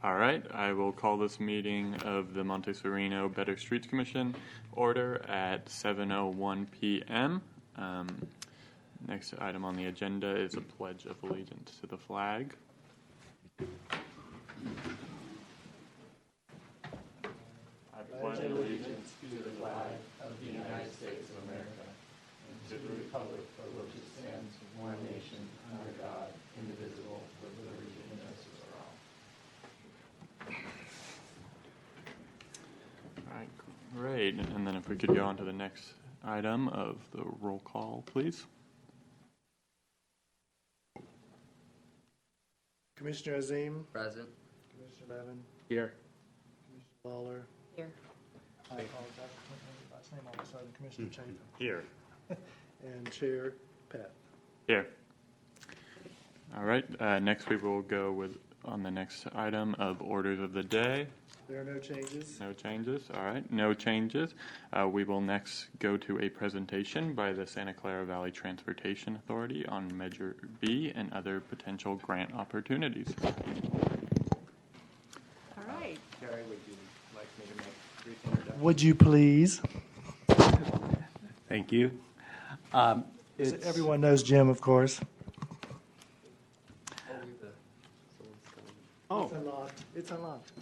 All right, I will call this meeting of the Monte Sereno Better Streets Commission order at 7:01 p.m. Next item on the agenda is a pledge of allegiance to the flag. I pledge allegiance to the flag of the United States of America and to the republic for which it stands, one nation, under God, indivisible, with liberty and justice for all. All right, great. And then if we could go on to the next item of the roll call, please. Commissioner Azim. Present. Commissioner Levin. Here. Commissioner Lawler. Here. I apologize for putting the last name on the side. Commissioner Chapin. Here. And Chair Pat. Here. All right, next we will go on the next item of orders of the day. There are no changes. No changes. All right, no changes. We will next go to a presentation by the Santa Clara Valley Transportation Authority on Measure B and other potential grant opportunities. All right. Carrie, would you like me to make a brief introduction? Would you please? Thank you. Everyone knows Jim, of course. Oh. It's unlocked. It's unlocked.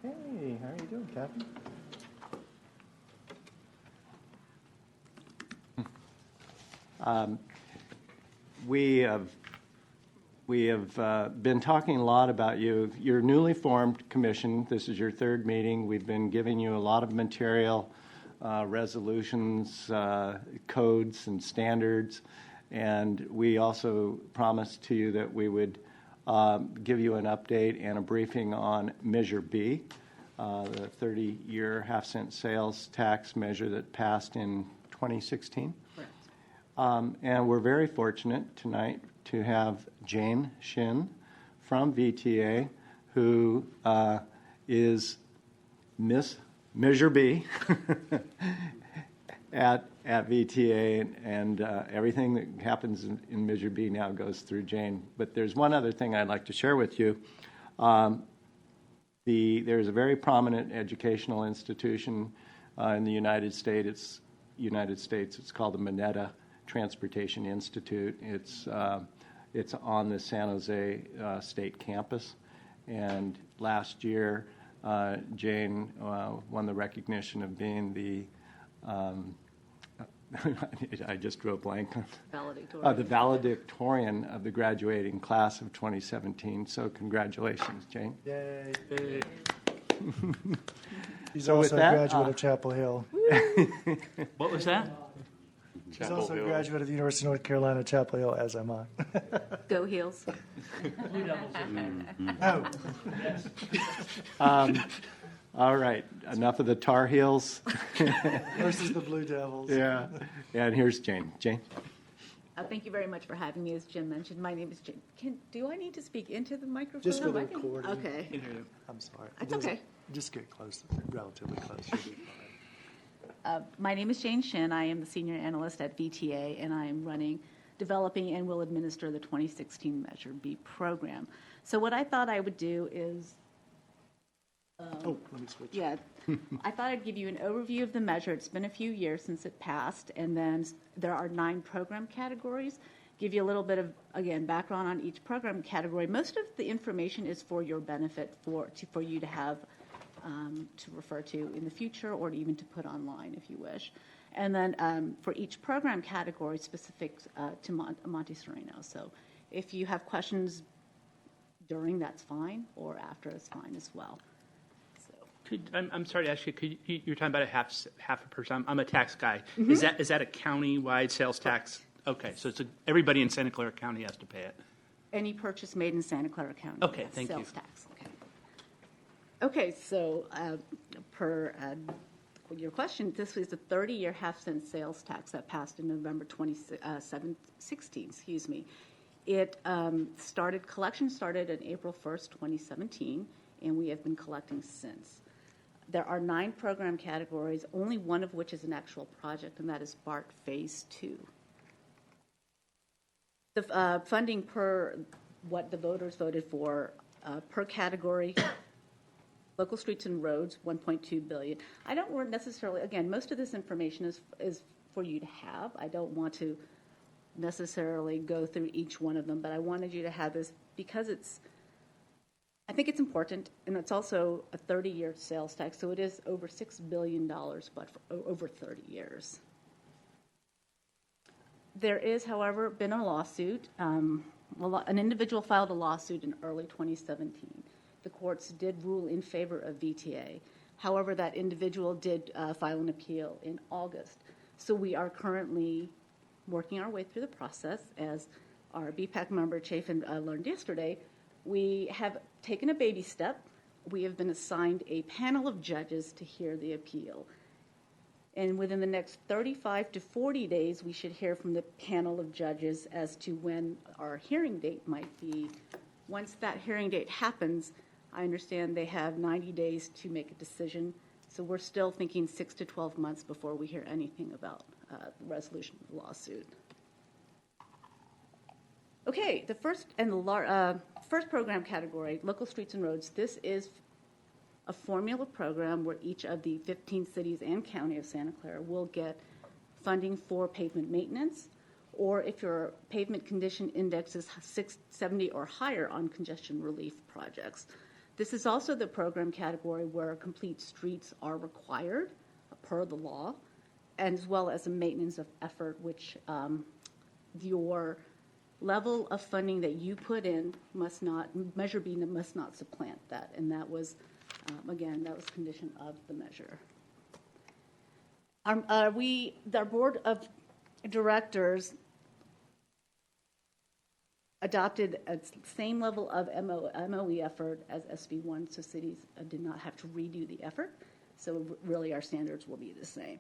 Hey, how are you doing, Captain? We have been talking a lot about you. Your newly formed commission. This is your third meeting. We've been giving you a lot of material, resolutions, codes, and standards. And we also promised to you that we would give you an update and a briefing on Measure B, the 30-year half-cent sales tax measure that passed in 2016. Correct. And we're very fortunate tonight to have Jane Shin from VTA, who is Miss Measure B at VTA, and everything that happens in Measure B now goes through Jane. But there's one other thing I'd like to share with you. There's a very prominent educational institution in the United States. It's called the Mineta Transportation Institute. It's on the San Jose State campus. And last year, Jane won the recognition of being the I just drew a blank. Valedictorian. The valedictorian of the graduating class of 2017. So congratulations, Jane. Yay. Hey. He's So with also that, a graduate of Chapel Hill. What was that? He's Chapel also a Hill. graduate of the University of North Carolina, Chapel Hill, as am I. Go Heels. Oh, All right, enough of the Tar Heels. versus the Blue Devils. Yeah, and here's Jane. Jane? Thank you very much for having me. As Jim mentioned, my name is Jane. Do I need to speak into the microphone? Just for No, the I can- recording. Okay. I'm sorry. That's okay. Just get close, relatively close. You'll be fine. My name is Jane Shin. I am the senior analyst at VTA, and I am developing, and will administer the 2016 Measure B program. So what I thought I would do is Oh, let me switch. yeah, I thought I'd give you an overview of the measure. It's been a few years since it passed, and then there are 9 program categories. Give you a little bit of, again, background on each program category. Most of the information is for your benefit, for you to have to refer to in the future, or even to put online if you wish. And then for each program category specific to Monte Sereno. So if you have questions during, that's fine, or after is fine as well. I'm sorry to ask you. You're talking about a half a percent. I'm a tax guy. Mm-hmm. Is that a county-wide sales tax? Okay, so everybody in Santa Clara County has to pay it. Any purchase made in Santa Clara County. Okay, yes, thank you. Sales tax. Okay, so per your question, this was a 30-year half-cent sales tax that passed in November 2016. Excuse me. Collection started on April 1st, 2017, and we have been collecting since. There are 9 program categories, only one of which is an actual project, and that is BART Phase 2. The funding per what the voters voted for per category. Local streets and roads, 1.2 billion. I don't want necessarily, again, most of this information is for you to have. I don't want to necessarily go through each one of them, but I wanted you to have this because I think it's important, and it's also a 30-year sales tax, so it is over $6 billion, but for over 30 years. There is, however, been a lawsuit. An individual filed a lawsuit in early 2017. The courts did rule in favor of VTA. However, that individual did file an appeal in August. So we are currently working our way through the process. As our BPAC member Chafin learned yesterday, we have taken a baby step. We have been assigned a panel of judges to hear the appeal. And within the next 35 to 40 days, we should hear from the panel of judges as to when our hearing date might be. Once that hearing date happens, I understand they have 90 days to make a decision. So we're still thinking 6 to 12 months before we hear anything about the resolution of the lawsuit. Okay, the first program category, local streets and roads. This is a formula program where each of the 15 cities and county of Santa Clara will get funding for pavement maintenance, or if your pavement condition index is 670 or higher on congestion relief projects. This is also the program category where complete streets are required per the law, as well as a maintenance of effort, which your level of funding that you put in must not, Measure B must not supplant that. And that was, again, that was condition of the measure. Our board of directors adopted a same level of MOE effort as SB1, so cities did not have to redo the effort. So really our standards will be the same.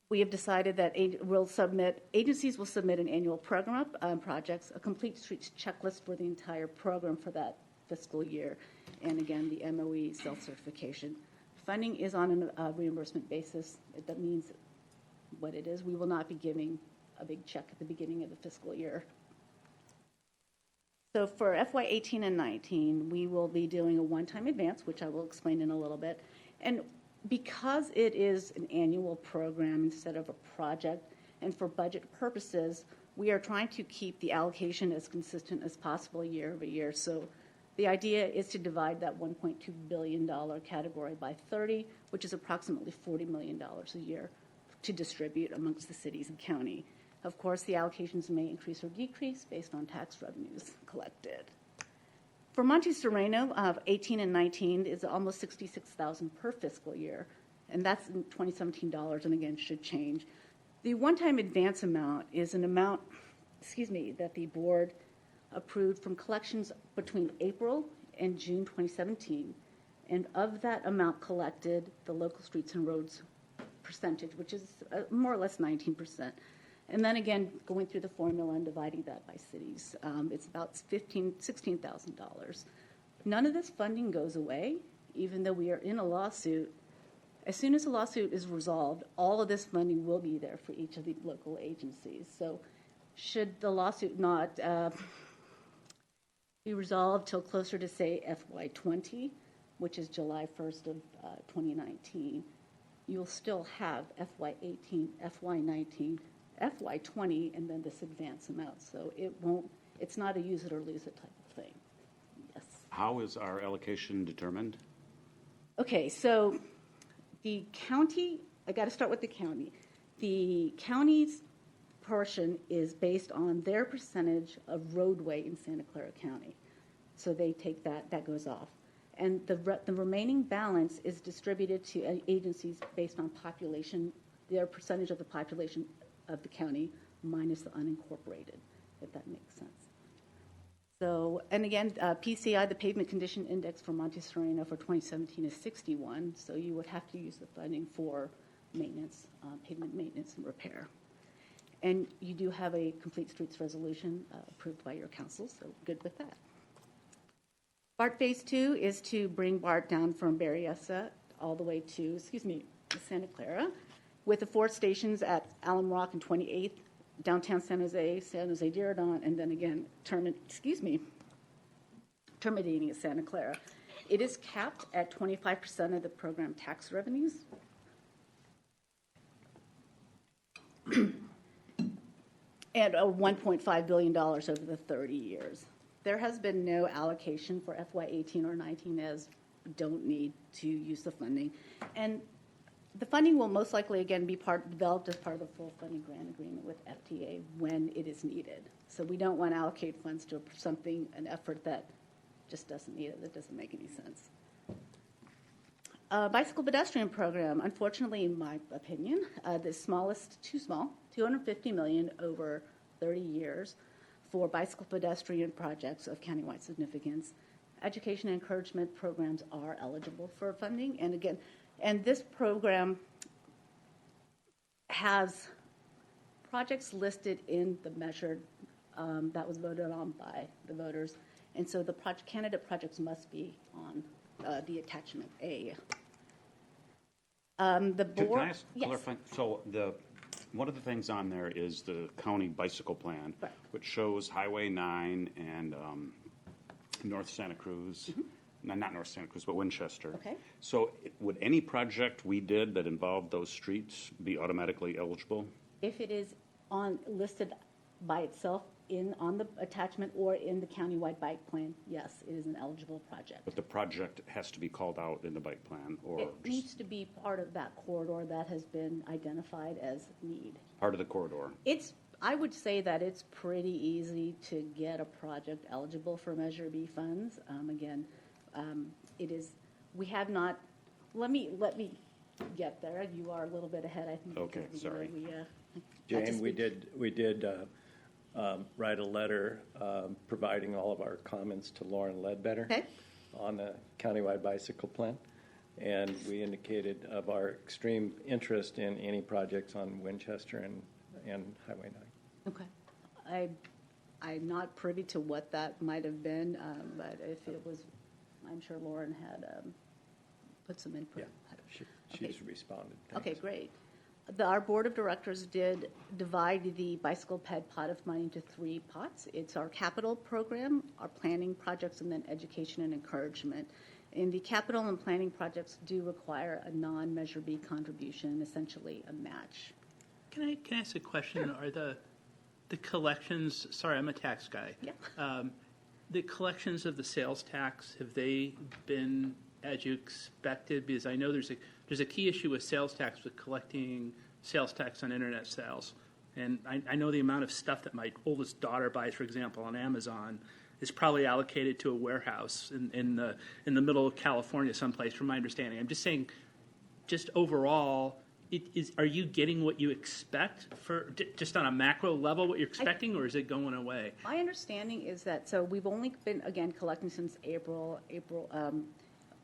We have decided that agencies will submit an annual program projects, a complete streets checklist for the entire program for that fiscal year, and again, the MOE self-certification. Funding is on a reimbursement basis. That means what it is. We will not be giving a big check at the beginning of the fiscal year. So for FY 18 and 19, we will be doing a one-time advance, which I will explain in a little bit. And because it is an annual program instead of a project, and for budget purposes, we are trying to keep the allocation as consistent as possible year over year. So the idea is to divide that $1.2 billion category by 30, which is approximately $40 million a year to distribute amongst the cities and county. Of course, the allocations may increase or decrease based on tax revenues collected. For Monte Sereno, 18 and 19 is almost $66,000 per fiscal year, and that's in 2017 dollars, and again, should change. The one-time advance amount is an amount, that the board approved from collections between April and June 2017, and of that amount collected, the local streets and roads percentage, which is more or less 19%. And then again, going through the formula and dividing that by cities, it's about $16,000. None of this funding goes away, even though we are in a lawsuit. As soon as the lawsuit is resolved, all of this funding will be there for each of the local agencies. So should the lawsuit not be resolved till closer to, say, FY20, which is July 1st of 2019, you'll still have FY18, FY19, FY20, and then this advance amount. So it's not a use it or lose it type of thing. Yes. How is our allocation determined? Okay, so the county, I got to start with the county. The county's portion is based on their percentage of roadway in Santa Clara County. So they take that goes off. And the remaining balance is distributed to agencies based on population, their percentage of the population of the county minus the unincorporated, if that makes sense. So, and again, PCI, the pavement condition index for Monte Sereno for 2017 is 61, so you would have to use the funding for maintenance, pavement maintenance and repair. And you do have a complete streets resolution approved by your council, so good with that. BART Phase 2 is to bring BART down from Berryessa all the way to, Santa Clara, with the 4 stations at Alum Rock and 28th, downtown San Jose Diridon, and then again, terminating at Santa Clara. It is capped at 25% of the program tax revenues. And $1.5 billion over the 30 years. There has been no allocation for FY18 or 19 as we don't need to use the funding. And the funding will most likely, again, be developed as part of the full funding grant agreement with FTA when it is needed. So we don't want to allocate funds to something, an effort that just doesn't need it, that doesn't make any sense. Bicycle pedestrian program, unfortunately, in my opinion, the smallest, too small, $250 million over 30 years for bicycle pedestrian projects of countywide significance. Education and encouragement programs are eligible for funding, and again, and this program has projects listed in the measure that was voted on by the voters, and so the candidate projects must be on the attachment A. The board. Can I ask, yes. clarify? So one of the things on there is the county bicycle plan, Right. which shows Highway 9 and North Santa Cruz. No, not North Santa Cruz, but Winchester. Okay. So would any project we did that involved those streets be automatically eligible? If it is listed by itself on the attachment or in the countywide bike plan, yes, it is an eligible project. But the project has to be called out in the bike plan, or It just needs to be part of that corridor that has been identified as need. part of the corridor? I would say that it's pretty easy to get a project eligible for Measure B funds. Again, it is, we have not, let me get there. You are a little bit ahead, I think. Okay, because, sorry. Jane, we did write a letter providing all of our comments to Lauren Ledbetter Okay. on the countywide bicycle plan. And we indicated of our extreme interest in any projects on Winchester and Highway 9. Okay. I'm not privy to what that might have been, but if it was, I'm sure Lauren had put some input. Yeah, Okay. she's responded. Okay, Thanks. great. Our board of directors did divide the bicycle ped pot of money into 3 pots. It's our capital program, our planning projects, and then education and encouragement. And the capital and planning projects do require a non-Measure B contribution, essentially a match. Can I ask a question? Are the collections, sorry, I'm a tax guy. Yeah. The collections of the sales tax, have they been as you expected? Because I know there's a key issue with sales tax, with collecting sales tax on internet sales. And I know the amount of stuff that my oldest daughter buys, for example, on Amazon is probably allocated to a warehouse in the middle of California someplace, from my understanding. I'm just saying, just overall, are you getting what you expect for just on a macro level, what you're expecting, or is it going away? My understanding is that, so we've only been, again, collecting since April.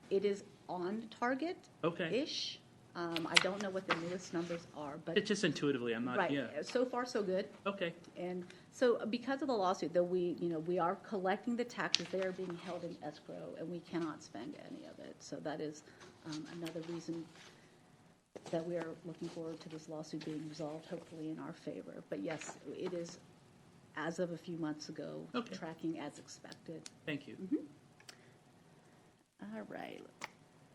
It is on target-ish. Okay. I don't know what the newest numbers are, but It's just intuitively, I'm not, right. yeah. So far, so good. Okay. And so, because of the lawsuit, though we are collecting the taxes, they are being held in escrow, and we cannot spend any of it. So that is another reason that we are looking forward to this lawsuit being resolved, hopefully in our favor. But yes, it is, as of a few months ago, Okay. tracking as expected. Thank you. All right.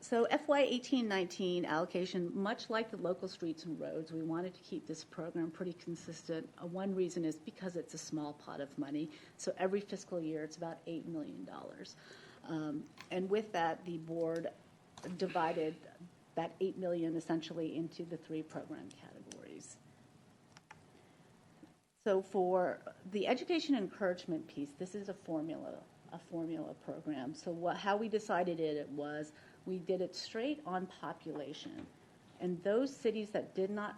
So FY 18-19 allocation, much like the local streets and roads, we wanted to keep this program pretty consistent. One reason is because it's a small pot of money. So every fiscal year, it's about $8 million. And with that, the board divided that $8 million essentially into the 3 program categories. So for the education encouragement piece, this is a formula program. So how we decided it was we did it straight on population. And those cities that did not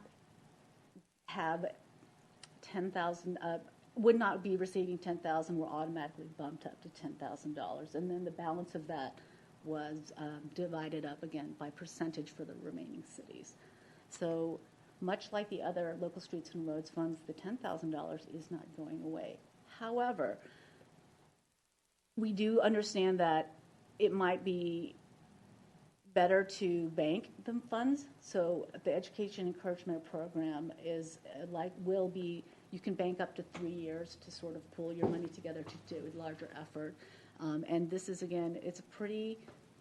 have 10,000, would not be receiving 10,000 were automatically bumped up to $10,000. And then the balance of that was divided up again by percentage for the remaining cities. So much like the other local streets and roads funds, the $10,000 is not going away. However, we do understand that it might be better to bank the funds. So the education encouragement program is you can bank up to 3 years to sort of pull your money together to do a larger effort. And this is, again, it's a pretty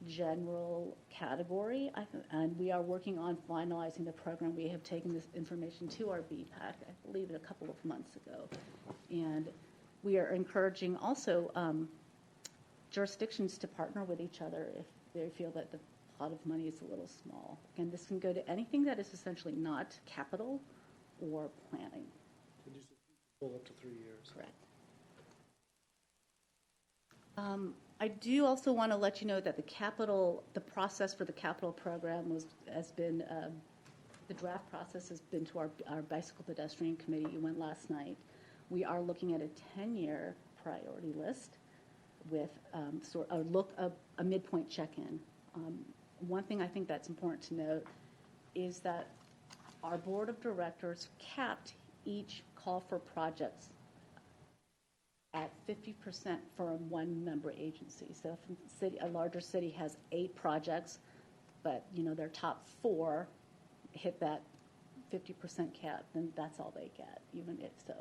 general category, and we are working on finalizing the program. We have taken this information to our BPAC, I believe, a couple of months ago. And we are encouraging also jurisdictions to partner with each other if they feel that the pot of money is a little small. Again, this can go to anything that is essentially not capital or planning. And you said full up to 3 years. Correct. I do also want to let you know that the process for the capital program the draft process has been to our bicycle pedestrian committee. You went last night. We are looking at a 10-year priority list with a midpoint check-in. One thing I think that's important to note is that our board of directors capped each call for projects at 50% for a one-member agency. So if a larger city has 8 projects, but their top 4 hit that 50% cap, then that's all they get. Even if so,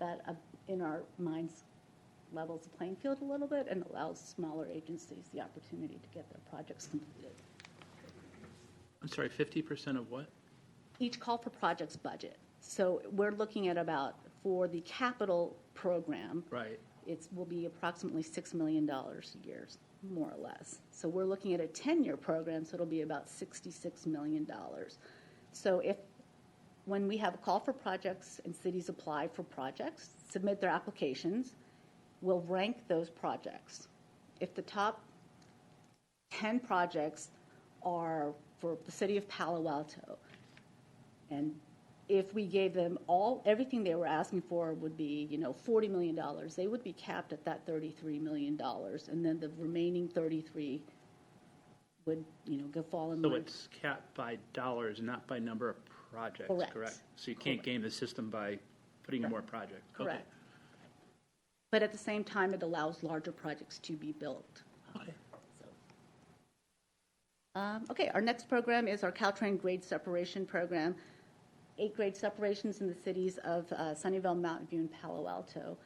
that in our minds levels the playing field a little bit and allows smaller agencies the opportunity to get their projects completed. I'm sorry, 50% of what? Each call for projects budget. So we're looking at for the capital program, Right. it will be approximately $6 million a year, more or less. So we're looking at a 10-year program, so it'll be about $66 million. So when we have a call for projects and cities apply for projects, submit their applications, we'll rank those projects. If the top 10 projects are for the city of Palo Alto, and if we gave them everything they were asking for would be, $40 million, they would be capped at that $33 million, and then the remaining 33 would, fall in So line. it's capped by dollars, not by number of projects, Correct. So you can't game the system by putting in more projects. Correct. Okay. But at the same time, it allows larger projects to be built. Okay. Okay, our next program is our Caltrain grade separation program. 8 grade separations in the cities of Sunnyvale, Mountain View, and Palo Alto.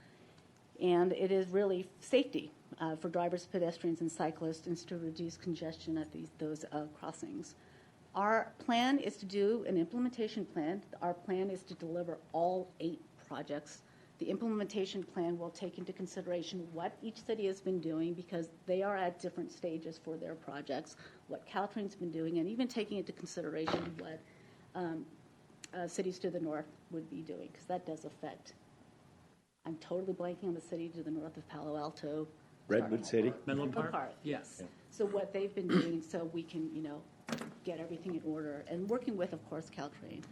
And it is really safety for drivers, pedestrians, and cyclists, and to reduce congestion at those crossings. Our plan is to do an implementation plan. Our plan is to deliver all 8 projects. The implementation plan will take into consideration what each city has been doing because they are at different stages for their projects, what Caltrain's been doing, and even taking into consideration what cities to the north would be doing, because that does affect. I'm totally blanking on the city to the north of Palo Alto. Redwood City? Menlo Park, Park? yes. So what they've been doing, so we can, get everything in order, and working with, of course, Caltrain.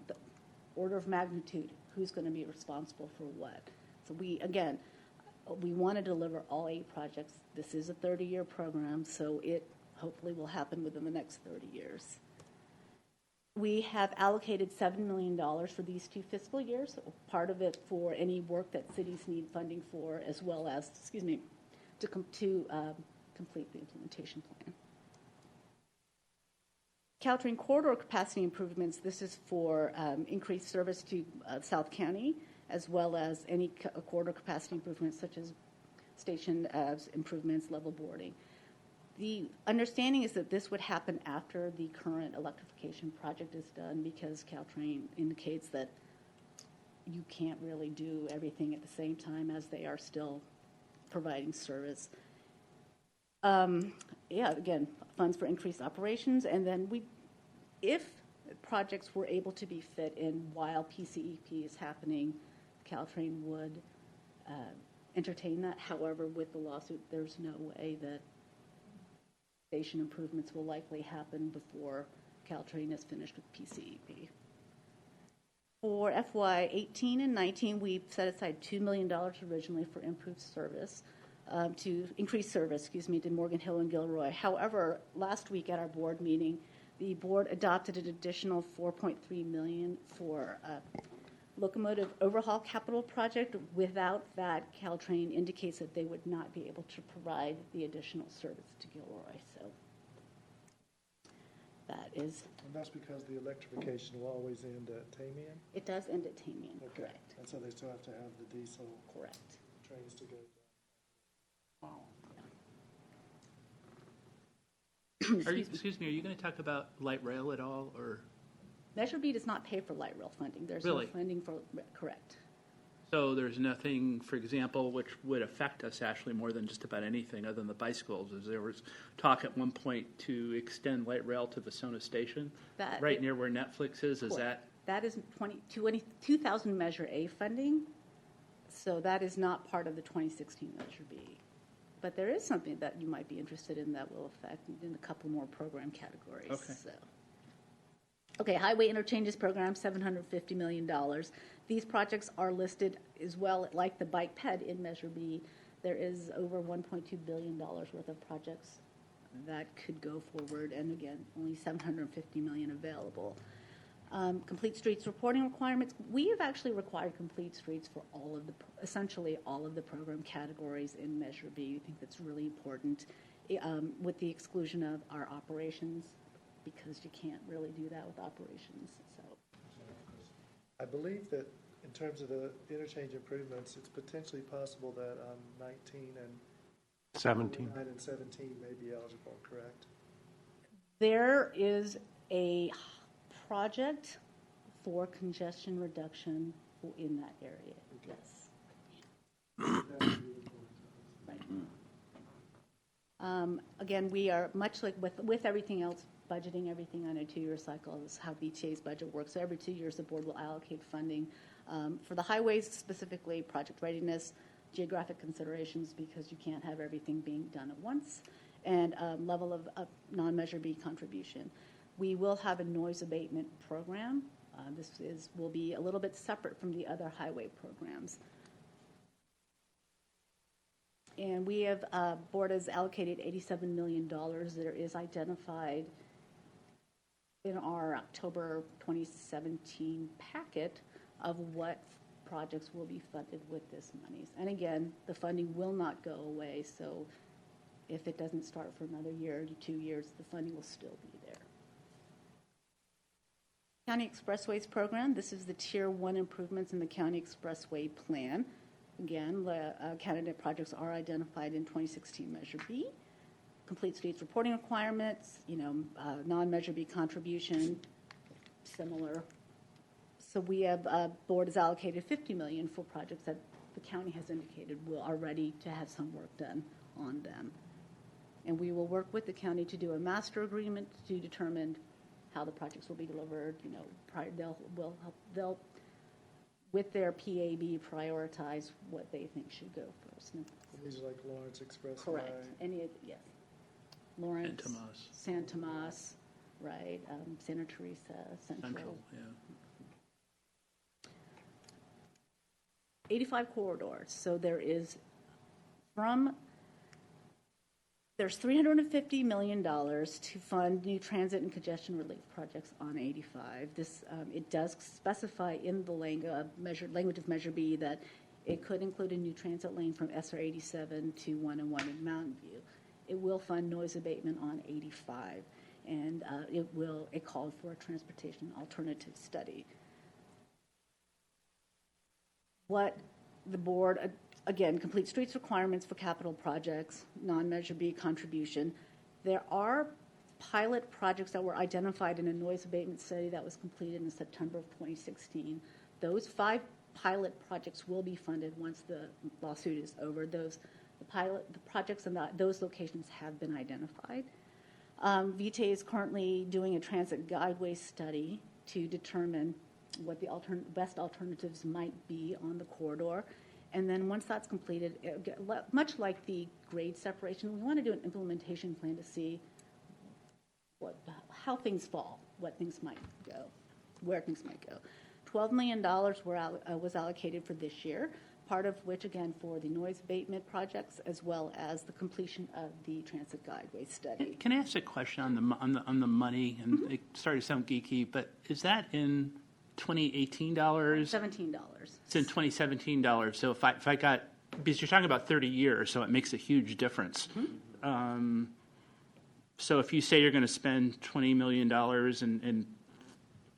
The order of magnitude, who's going to be responsible for what? So we want to deliver all 8 projects. This is a 30-year program, so it hopefully will happen within the next 30 years. We have allocated $7 million for these 2 fiscal years, part of it for any work that cities need funding for, as well as, to complete the implementation plan. Caltrain corridor capacity improvements, this is for increased service to South County, as well as any corridor capacity improvements such as station improvements, level boarding. The understanding is that this would happen after the current electrification project is done because Caltrain indicates that you can't really do everything at the same time as they are still providing service. Again, funds for increased operations, and then if projects were able to be fit in while PCEP is happening, Caltrain would entertain that. However, with the lawsuit, there's no way that station improvements will likely happen before Caltrain is finished with PCEP. For FY 18 and 19, we set aside $2 million originally for improved service, to increase service, to Morgan Hill and Gilroy. However, last week at our board meeting, the board adopted an additional $4.3 million for locomotive overhaul capital project. Without that, Caltrain indicates that they would not be able to provide the additional service to Gilroy. So that is. And that's because the electrification will always end at Tamian? It does end at Tamian, Okay. correct. And so they still have to have the diesel Correct. trains to go. Excuse me, are you going to talk about light rail at all, or? Measure B does not pay for light rail funding. There's Really? no funding for, correct. So there's nothing, for example, which would affect us actually more than just about anything other than the bicycles, as there was talk at one point to extend light rail to Vasona Station, right near where Netflix is that? That is 2000 Measure A funding, so that is not part of the 2016 Measure B. But there is something that you might be interested in that will affect in a couple more program categories. Okay. So. Okay, Highway Interchanges Program, $750 million. These projects are listed as well, like the bike ped in Measure B. There is over $1.2 billion worth of projects that could go forward, and again, only $750 million available. Complete streets reporting requirements. We have actually required complete streets for essentially all of the program categories in Measure B. I think that's really important, with the exclusion of our operations, because you can't really do that with operations. So, I believe that in terms of the interchange improvements, it's potentially possible that 19 and 17. 9 and 17 may be eligible, correct? there is a project for congestion reduction in that area, yes. Right. Again, we are much like with everything else, budgeting everything on a 2-year cycle is how BTA's budget works. So every 2 years, the board will allocate funding for the highways, specifically project readiness, geographic considerations, because you can't have everything being done at once, and level of non-Measure B contribution. We will have a noise abatement program. Will be a little bit separate from the other highway programs. And we have, board has allocated $87 million that is identified in our October 2017 packet of what projects will be funded with this money. And again, the funding will not go away, so if it doesn't start for another year to 2 years, the funding will still be there. County Expressways Program, this is the Tier 1 improvements in the County Expressway Plan. Again, the candidate projects are identified in 2016 Measure B. Complete streets reporting requirements, non-Measure B contribution, similar. So we have, board has allocated $50 million for projects that the county has indicated are ready to have some work done on them. And we will work with the county to do a master agreement to determine how the projects will be delivered. They'll with their PAB prioritize what they think should go first. These are like Lawrence Expressway. Correct. Yes. Lawrence, San Tomas, right? Santa Teresa, Central. Yeah. 85 corridors. So there's $350 million to fund new transit and congestion relief projects on 85. This it does specify in the language of Measure B that it could include a new transit lane from SR 87 to 101 in Mountain View. It will fund noise abatement on 85, and it called for a transportation alternative study. What the board, again, complete streets requirements for capital projects, non-Measure B contribution. There are pilot projects that were identified in a noise abatement study that was completed in September of 2016. Those 5 pilot projects will be funded once the lawsuit is over. The projects in those locations have been identified. VTA is currently doing a transit guideway study to determine what the best alternatives might be on the corridor. And then once that's completed, much like the grade separation, we want to do an implementation plan to see how things fall, what things might go, where things might go. $12 million was allocated for this year, part of which, again, for the noise abatement projects, as well as the completion of the transit guideway study. Can I ask a question on the money? And it started to sound geeky, but is that in 2018 dollars? $17. It's in 2017 dollars. So if I got, because you're talking about 30 years, so it makes a huge difference. Mm-hmm. So if you say you're going to spend $20 million in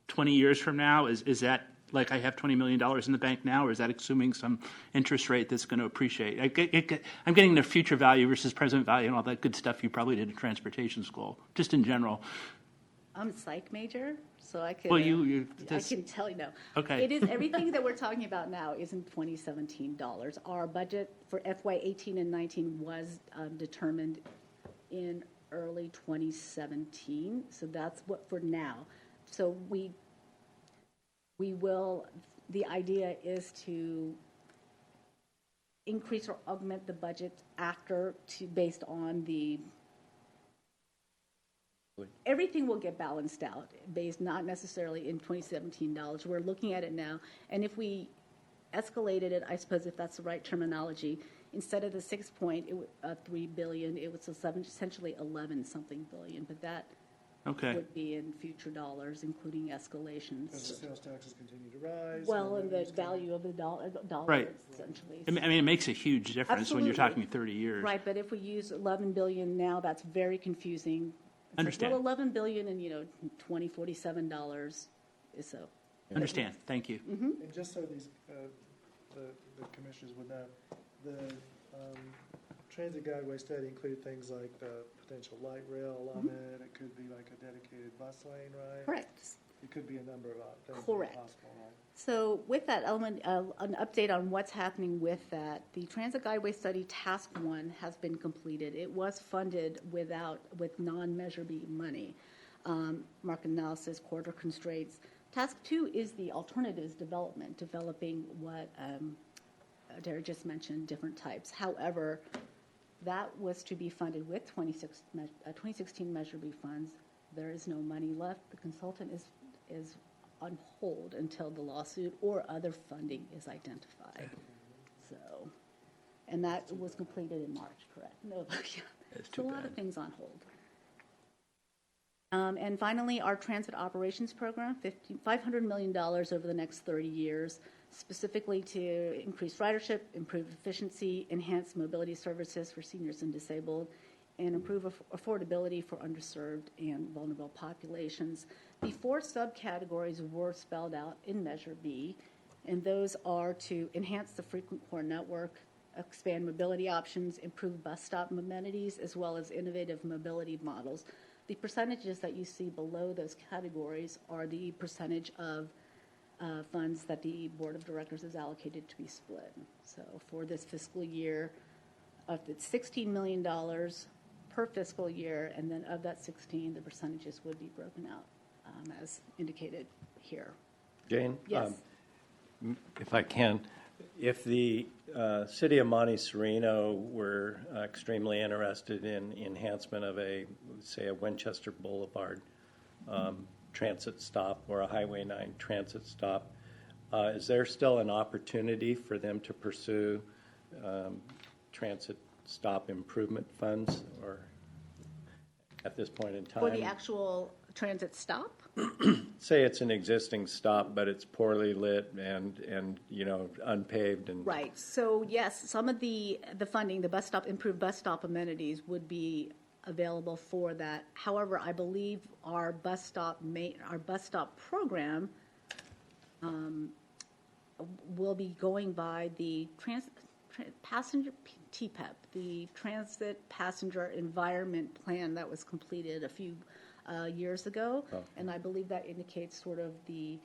20 years from now, is that like I have $20 million in the bank now, or is that assuming some interest rate that's going to appreciate? I'm getting the future value versus present value and all that good stuff you probably did in transportation school, just in general. I'm a psych major, so I could. Well, I can tell you no. Okay. It is everything that we're talking about now is in 2017 dollars. Our budget for FY 18 and 19 was determined in early 2017, so that's what for now. So we will. The idea is to increase or augment the budget based on the. Everything will get balanced out based not necessarily in 2017 dollars. We're looking at it now, and if we escalated it, I suppose if that's the right terminology, instead of the 6.3 billion, it was essentially 11 something billion. But that would be in future dollars, including escalations. As the sales taxes continue to rise. Well, and the value of the dollar Right. essentially. I mean, it makes a huge difference when you're Absolutely. talking 30 years. Right, but if we use 11 billion now, that's very confusing. It's Understand. Like, well, 11 billion and, $47 is so. Understand. Thank you. And just so these, the commissioners would know, the transit guideway study included things like the potential light rail alignment, it could be like a dedicated bus lane, right? Correct. It could be a number of things Correct. possible, right? So with that element, an update on what's happening with that. The Transit Guideway Study Task 1 has been completed. It was funded with non-Measure B money. Market analysis, corridor constraints. Task 2 is the alternatives development, developing what Derek just mentioned, different types. However, that was to be funded with 2016 Measure B funds. There is no money left. The consultant is on hold until the lawsuit or other funding is identified. So, and that was completed in March, correct? No, That's so too a lot of bad. things on hold. And finally, our transit operations program, $500 million over the next 30 years, specifically to increase ridership, improve efficiency, enhance mobility services for seniors and disabled, and improve affordability for underserved and vulnerable populations. The 4 subcategories were spelled out in Measure B, and those are to enhance the frequent core network, expand mobility options, improve bus stop amenities, as well as innovative mobility models. The percentages that you see below those categories are the percentage of funds that the Board of Directors has allocated to be split. So for this fiscal year, it's $16 million per fiscal year, and then of that 16, the percentages would be broken out as indicated here. Jane? Yes. If I can, if the city of Monte Sereno were extremely interested in enhancement of say a Winchester Boulevard transit stop or a Highway 9 transit stop, is there still an opportunity for them to pursue transit stop improvement funds, or at this point in time? For the actual transit stop? Say it's an existing stop, but it's poorly lit and unpaved and Right. So yes, some of the funding, the bus stop, improved bus stop amenities would be available for that. However, I believe our bus stop program will be going by the passenger TPEP, the Transit Passenger Environment Plan that was completed a few years ago, and I believe that indicates sort of the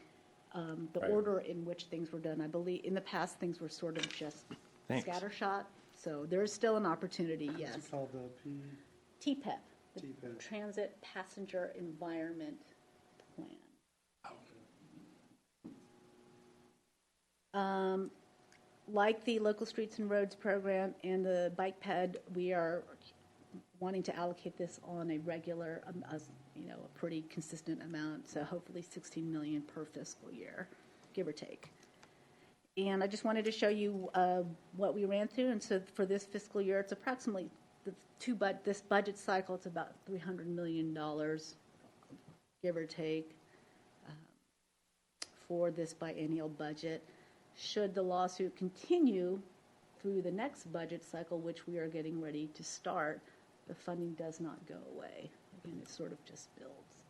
Right. order in which things were done. I believe in the past things were sort of just Thanks. scattershot, so there is still an opportunity, What's yes. it called, the TPEP, the TPEP. Transit Passenger Environment Plan. Like the Local Streets and Roads program and the Bike Ped, we are wanting to allocate this on a regular, a pretty consistent amount, so hopefully 16 million per fiscal year, give or take. And I just wanted to show you what we ran through, and so for this fiscal year, it's approximately this budget cycle, it's about $300 million, give or take, for this biennial budget. Should the lawsuit continue through the next budget cycle, which we are getting ready to start, the funding does not go away. Again, it sort of just builds.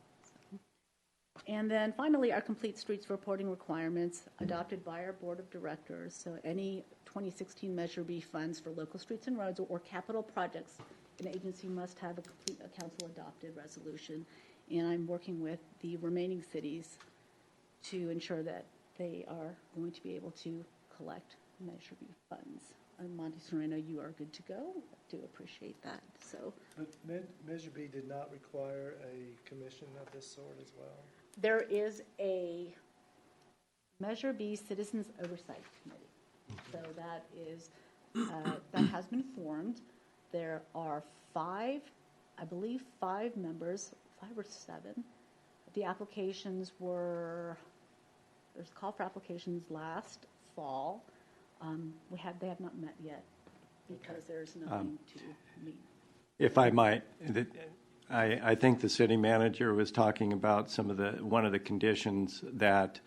And then finally, our complete streets reporting requirements adopted by our board of directors. So any 2016 Measure B funds for local streets and roads or capital projects, an agency must have a council-adopted resolution. And I'm working with the remaining cities to ensure that they are going to be able to collect Measure B funds. And Monte Sereno, you are good to go. I do appreciate that. So But Measure B did not require a commission of this sort as well? there is a Measure B Citizens Oversight Committee. So that is, that has been formed. There are five members, 5 or 7. The applications there's a call for applications last fall. They have not met yet because there's nothing to meet. If I might, I think the city manager was talking about one of the conditions that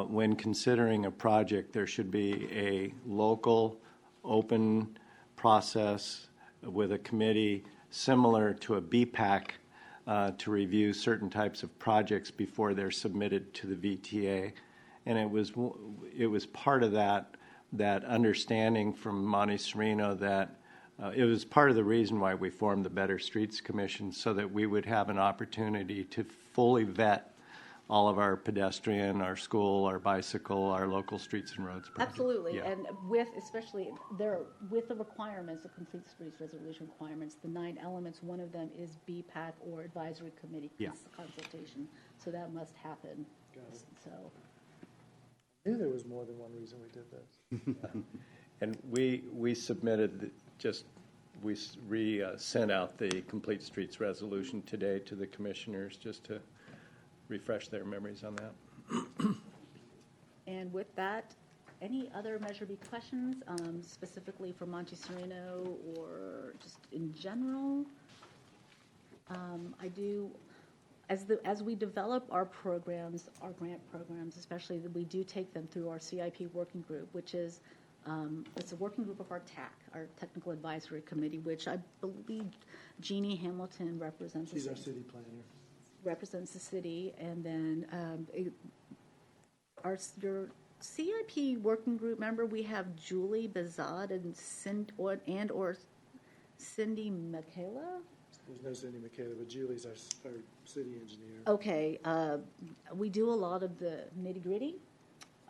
when considering a project, there should be a local, open process with a committee similar to a BPAC to review certain types of projects before they're submitted to the VTA. And it was part of that understanding from Monte Sereno that it was part of the reason why we formed the Better Streets Commission, so that we would have an opportunity to fully vet all of our pedestrian, our school, our bicycle, our local streets and roads projects. Absolutely, Yeah. and especially with the requirements, the complete streets resolution requirements, the 9 elements, one of them is BPAC or advisory committee Yeah. consultation. So that must happen. Got it. So I knew there was more than one reason we did this. And we submitted, sent out the Complete Streets resolution today to the commissioners just to refresh their memories on that. and with that, any other Measure B questions, specifically for Monte Sereno or just in general? As we develop our programs, our grant programs, especially, we do take them through our CIP working group, which is it's a working group of our TAC, our Technical Advisory Committee, which I believe Jeannie Hamilton represents. She's our city planner. Represents the city, and then your CIP working group member, we have Julie Bazad and Cindy Michaela. There's no Cindy Michaela, but Julie's our city engineer. Okay, we do a lot of the nitty-gritty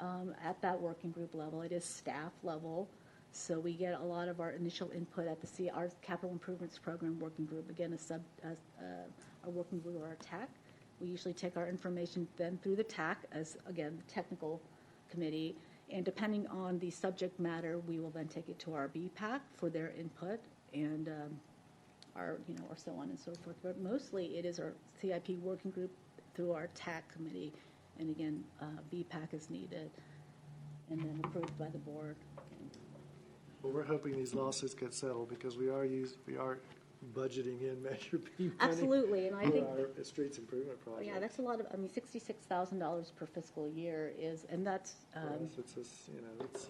at that working group level. It is staff level, so we get a lot of our initial input at our Capital Improvements Program working group. Again, our working group, our TAC. We usually take our information then through the TAC as, again, the technical committee, and depending on the subject matter, we will then take it to our BPAC for their input, and or so on and so forth. But mostly it is our CIP working group through our TAC committee, and again, BPAC is needed, and then approved by the board. Well, we're hoping these lawsuits get settled because we are budgeting in Measure B money. Absolutely, and I think for our streets improvement project. yeah, that's a lot of. I mean, $66,000 per fiscal year is, and that's. For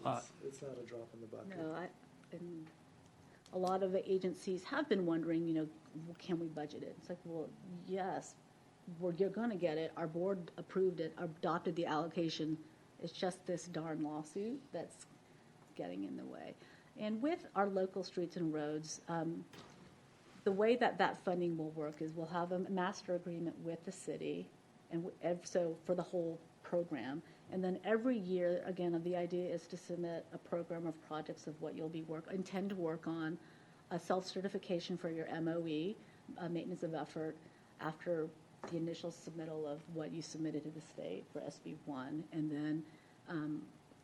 us, it's not a drop in the bucket. No, and a lot of the agencies have been wondering, can we budget it? It's like, well, yes, you're going to get it. Our board approved it, adopted the allocation. It's just this darn lawsuit that's getting in the way. And with our local streets and roads, the way that funding will work is we'll have a master agreement with the city, and so for the whole program. And then every year, again, the idea is to submit a program of projects of what you'll intend to work on, a self-certification for your MOE, maintenance of effort, after the initial submittal of what you submitted to the state for SB1, and then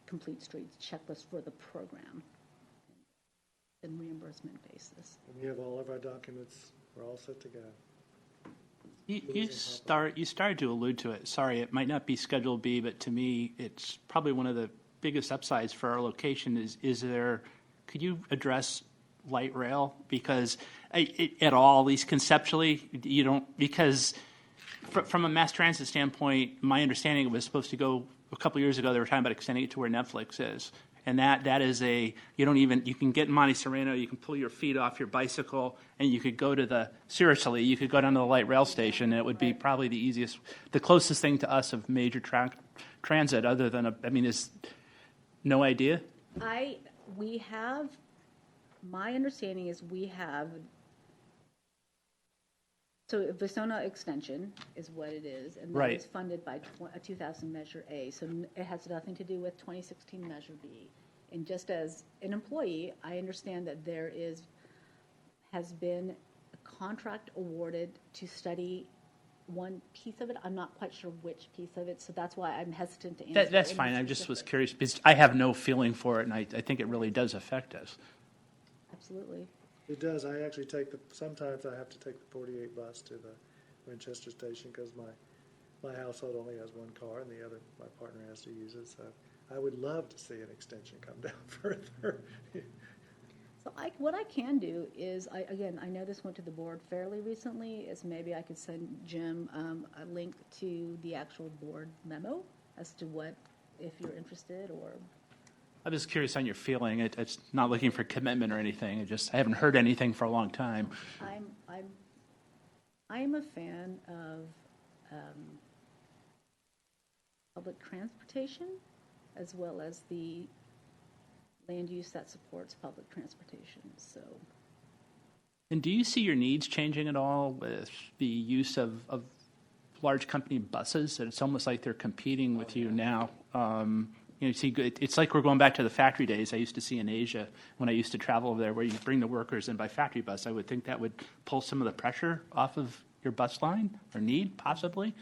complete streets checklist for the program and reimbursement basis. And we have all of our documents. We're all set to go. You started to allude to it. Sorry, it might not be Schedule B, but to me, it's probably one of the biggest upsides for our location. Could you address light rail? Because at least conceptually, you don't, because from a mass transit standpoint, my understanding it was supposed to go a couple years ago. They were talking about extending it to where Netflix is, And that is you can get in Monte Sereno, you can pull your feet off your bicycle, and you could go seriously, you could go down to the light rail station, and it would be probably the closest thing to us of major transit other than is no idea? My understanding is we have, so Visona Extension is what it is, and that Right. is funded by a 2000 Measure A, so it has nothing to do with 2016 Measure B. And just as an employee, I understand that has been a contract awarded to study one piece of it. I'm not quite sure which piece of it, so that's why I'm hesitant to answer. That's fine. I just was curious because I have no feeling for it, and I think it really does affect us. Absolutely. It does. I actually sometimes I have to take the 48 bus to the Winchester station because my household only has one car and my partner has to use it. So I would love to see an extension come down further. So what I can do is, I know this went to the board fairly recently, is maybe I could send Jim a link to the actual board memo as to what, if you're interested, or... I'm just curious on your feeling. It's not looking for commitment or anything. I haven't heard anything for a long time. I'm a fan of public transportation as well as the land use that supports public transportation. So, And do you see your needs changing at all with the use of large company buses? It's almost like they're competing with you now. It's like we're going back to the factory days I used to see in Asia when I used to travel over there, where you bring the workers in by factory bus. I would think that would pull some of the pressure off of your bus line or need, possibly.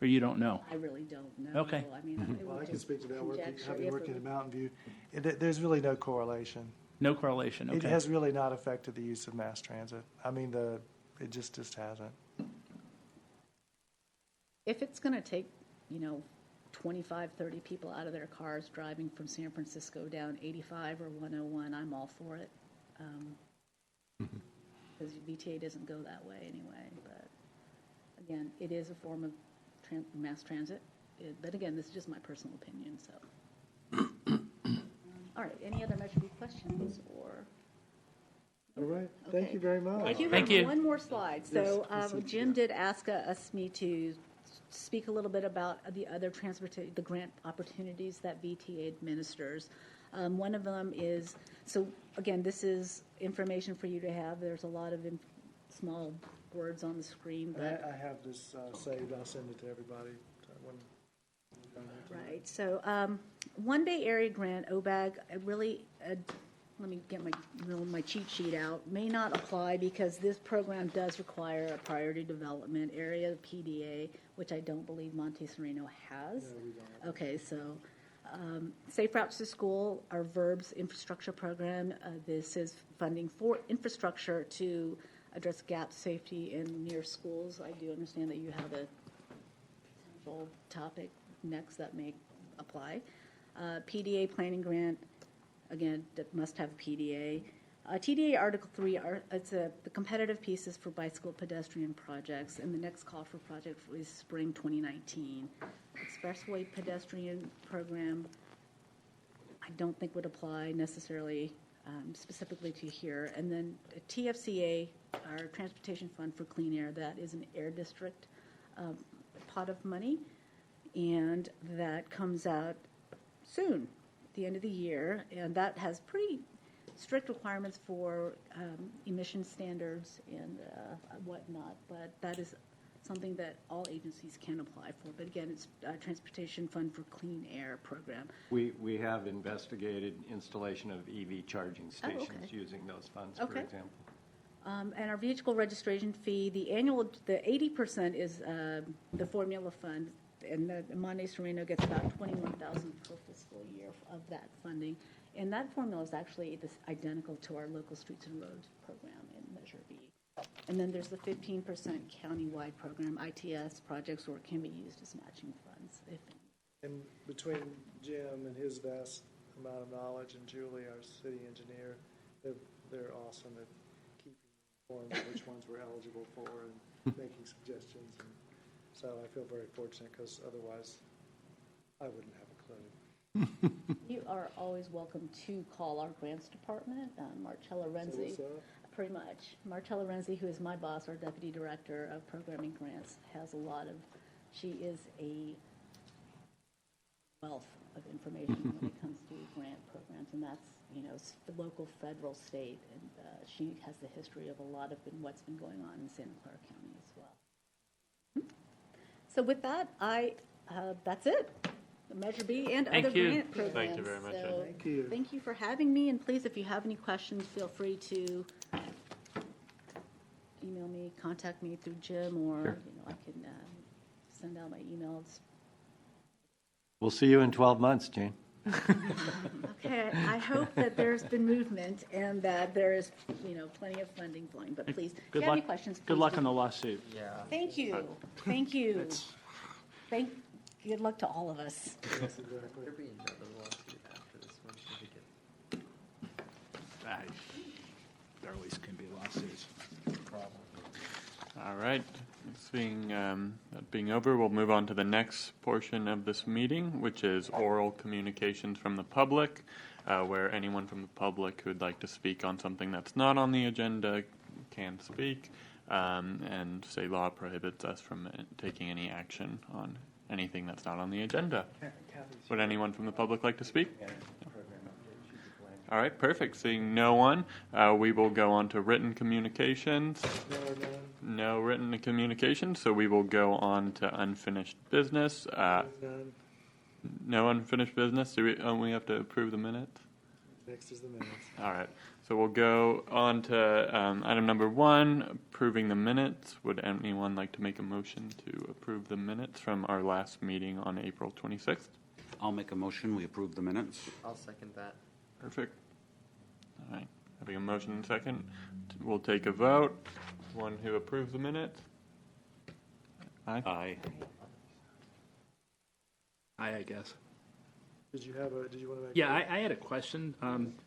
Or you don't know? I really don't know. Okay. I mean, Well, I can speak to that. conjecture, Having if worked it in Mountain View, there's really no correlation. No correlation. Okay. It has really not affected the use of mass transit. I mean, it just hasn't. If it's going to take, 25, 30 people out of their cars driving from San Francisco down 85 or 101, I'm all for it. Because VTA doesn't go that way anyway. But again, it is a form of mass transit. But again, this is just my personal opinion. So, all right. Any other Measure B questions or? All right. Thank you very much. I do Thank have you. one more slide. So Jim did ask me to speak a little bit about the other the grant opportunities that VTA administers. One of them is, so again, this is information for you to have. There's a lot of small words on the screen. But I have this saved. I'll send it to everybody. Right. So One Bay Area Grant, OBAG, let me get my cheat sheet out, may not apply because this program does require a priority development area, PDA, which I don't believe Monte Sereno has. No, we don't. Okay, so Safe Routes to School, our VERBS infrastructure program, this is funding for infrastructure to address gap safety in near schools. I do understand that you have a potential topic next that may apply. PDA planning grant, again, that must have a PDA. TDA Article 3, the competitive pieces for bicycle pedestrian projects, and the next call for project is spring 2019. Expressway pedestrian program, I don't think would apply necessarily specifically to here. And then TFCA, our Transportation Fund for Clean Air, that is an air district pot of money, and that comes out soon, at the end of the year, and that has pretty strict requirements for emission standards and whatnot, but that is something that all agencies can apply for. But again, it's Transportation Fund for Clean Air program. We have investigated installation of EV charging stations okay. using those funds, Okay. for example. And our vehicle registration fee, the 80% is the formula fund, and the Monte Sereno gets about $21,000 per fiscal year of that funding. And that formula is actually identical to our local streets and roads program in Measure B. And then there's the 15% countywide program, ITS projects, where it can be used as matching funds. And between Jim and his vast amount of knowledge and Julie, our city engineer, they're awesome at keeping informed of which ones we're eligible for and making suggestions. And so I feel very fortunate because otherwise I wouldn't have a clue. You are always welcome to call our grants department, Marcella Renzi. what's up? Pretty much. Marcella Renzi, who is my boss, our deputy director of programming grants, has a lot of, she is a wealth of information when it comes to grant programs, and that's, the local, federal, state, and she has the history of a lot of what's been going on in Santa Clara County as well. So with that, that's it. Measure B and Thank other you. grant programs. Thank you very much, So Thank you. thank you for having me, and please, if you have any questions, feel free to email me, contact me through Jim, or Sure. I can send out my emails. We'll see you in 12 months, Jane. Okay, I hope that there's been movement and that there is, plenty of funding flowing. But please, if you Good have any luck. questions, Good please luck do. on the lawsuit. Thank you. Thank you. Good luck to all of us. Yes, exactly. There be another lawsuit after this one, should we get? There always can be lawsuits. All right. That being over, we'll move on to the next portion of this meeting, which is oral communications from the public, where anyone from the public who would like to speak on something that's not on the agenda can speak, and state law prohibits us from taking any action on anything that's not on the agenda. Would anyone from the public like to speak? All right, perfect. Seeing no one, we will go on to written communications. No written communications, so we will go on to unfinished business. None. No unfinished business. Do we have to approve the minutes? Next is the minutes. All right. So we'll go on to item number 1, approving the minutes. Would anyone like to make a motion to approve the minutes from our last meeting on April 26th? I'll make a motion, we approve the minutes. I'll second that. Perfect. All right. Having a motion and second, we'll take a vote. One who approves the minutes? Aye. Aye. I guess. Did you want to make? Yeah, I had a question.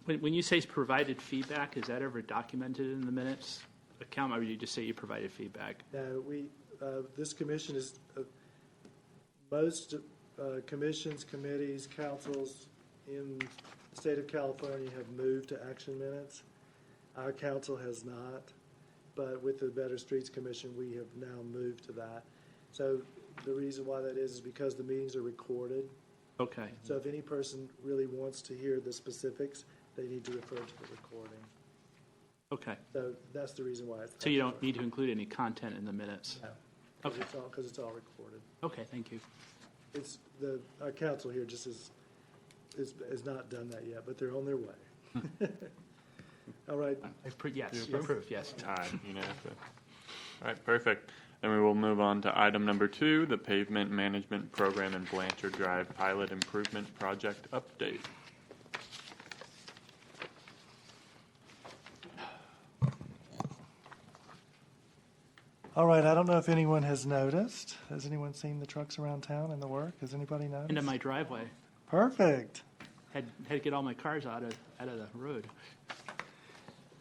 When you say provided feedback, is that ever documented in the minutes account, or you just say you provided feedback? No, this commission is, most commissions, committees, councils in the state of California have moved to action minutes. Our council has not, but with the Better Streets Commission, we have now moved to that. So the reason why that is because the meetings are recorded. Okay. So if any person really wants to hear the specifics, they need to refer to the recording. Okay. So that's the reason why it's. So you don't need to include any content in the minutes? No, Okay. because it's all recorded. Okay, thank you. Our council here just has not done that yet, but they're on their way. All right, Yes, approved, yes. All right. Unanimous. All right. Perfect. Then we will move on to item number 2, the Pavement Management Program and Blanchard Drive Pilot Improvement Project Update. all right, I don't know if anyone has noticed. Has anyone seen the trucks around town and the work? Has anybody noticed? Into my driveway. Perfect. Had to get all my cars out of the road.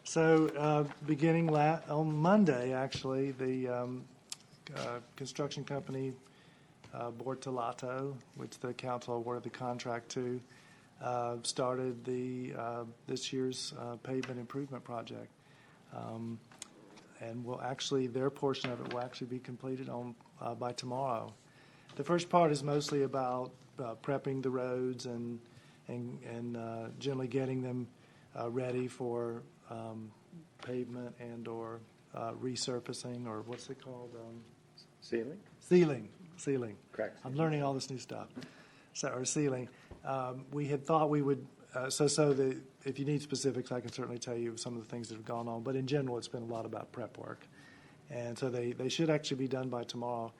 So beginning on Monday, actually, the construction company, Bortolato, which the council awarded the contract to, started this year's pavement improvement project. And their portion of it will actually be completed by tomorrow. The first part is mostly about prepping the roads and generally getting them ready for pavement and or resurfacing, or what's it called? Sealing. Correct. I'm learning all this new stuff. Or sealing. We had thought we would. If you need specifics, I can certainly tell you some of the things that have gone on. But in general, it's been a lot about prep work, and so they should actually be done by tomorrow.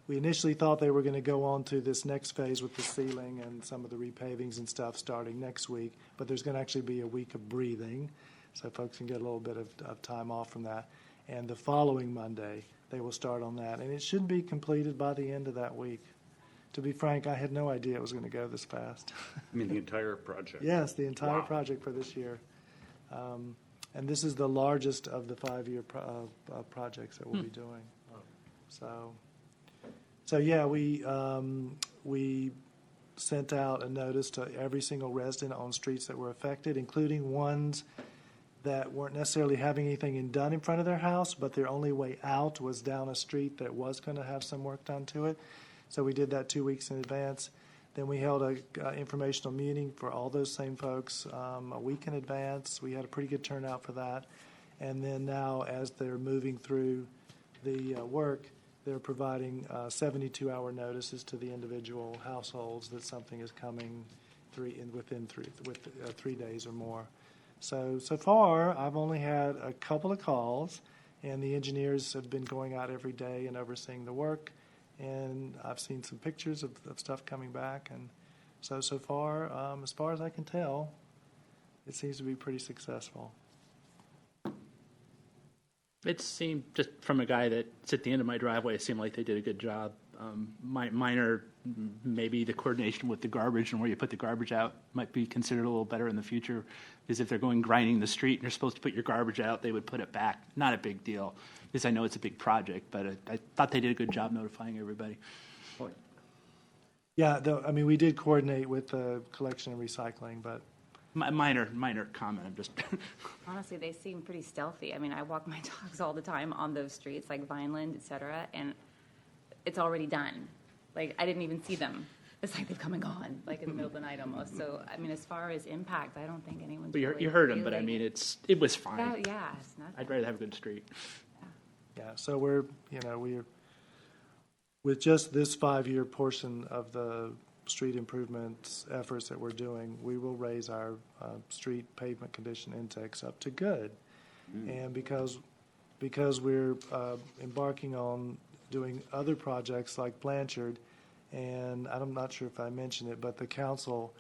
We initially thought they were going to go on to this next phase with the sealing and some of the repavings and stuff starting next week, but there's going to actually be a week of breathing, so folks can get a little bit of time off from that. And the following Monday, they will start on that, and it should be completed by the end of that week. To be frank, I had no idea it was going to go this fast. I mean, the entire project. Yes, the entire Wow. project for this year. And this is the largest of the 5-year projects that we'll be doing. So yeah, we sent out a notice to every single resident on streets that were affected, including ones that weren't necessarily having anything done in front of their house, but their only way out was down a street that was going to have some work done to it. So we did that 2 weeks in advance. Then we held a informational meeting for all those same folks a week in advance. We had a pretty good turnout for that. And then now, as they're moving through the work, they're providing 72-hour notices to the individual households that something is coming within 3 days or more. So far, I've only had a couple of calls, and the engineers have been going out every day and overseeing the work. And I've seen some pictures of stuff coming back. And so far, as far as I can tell, it seems to be pretty successful. It seemed, just from a guy that's at the end of my driveway, it seemed like they did a good job. Minor, maybe the coordination with the garbage and where you put the garbage out might be considered a little better in the future, because if they're going grinding the street and you're supposed to put your garbage out, they would put it back. Not a big deal, because I know it's a big project, but I thought they did a good job notifying everybody. Yeah, we did coordinate with the collection and recycling, but Minor comment. I'm just Honestly, they seem pretty stealthy. I mean, I walk my dogs all the time on those streets, like Vineland, et cetera, and it's already done. Like, I didn't even see them. It's like they've come and gone, like in the middle of the night almost. So, I mean, as far as impact, I don't think anyone's really you heard them, but I feeling mean, it was fine. yeah, it's not. I'd rather have a good street. yeah. So we're with just this 5-year portion of the street improvements efforts that we're doing, we will raise our street pavement condition index up to good. And because we're embarking on doing other projects like Blanchard, and I'm not sure if I mentioned it, but the council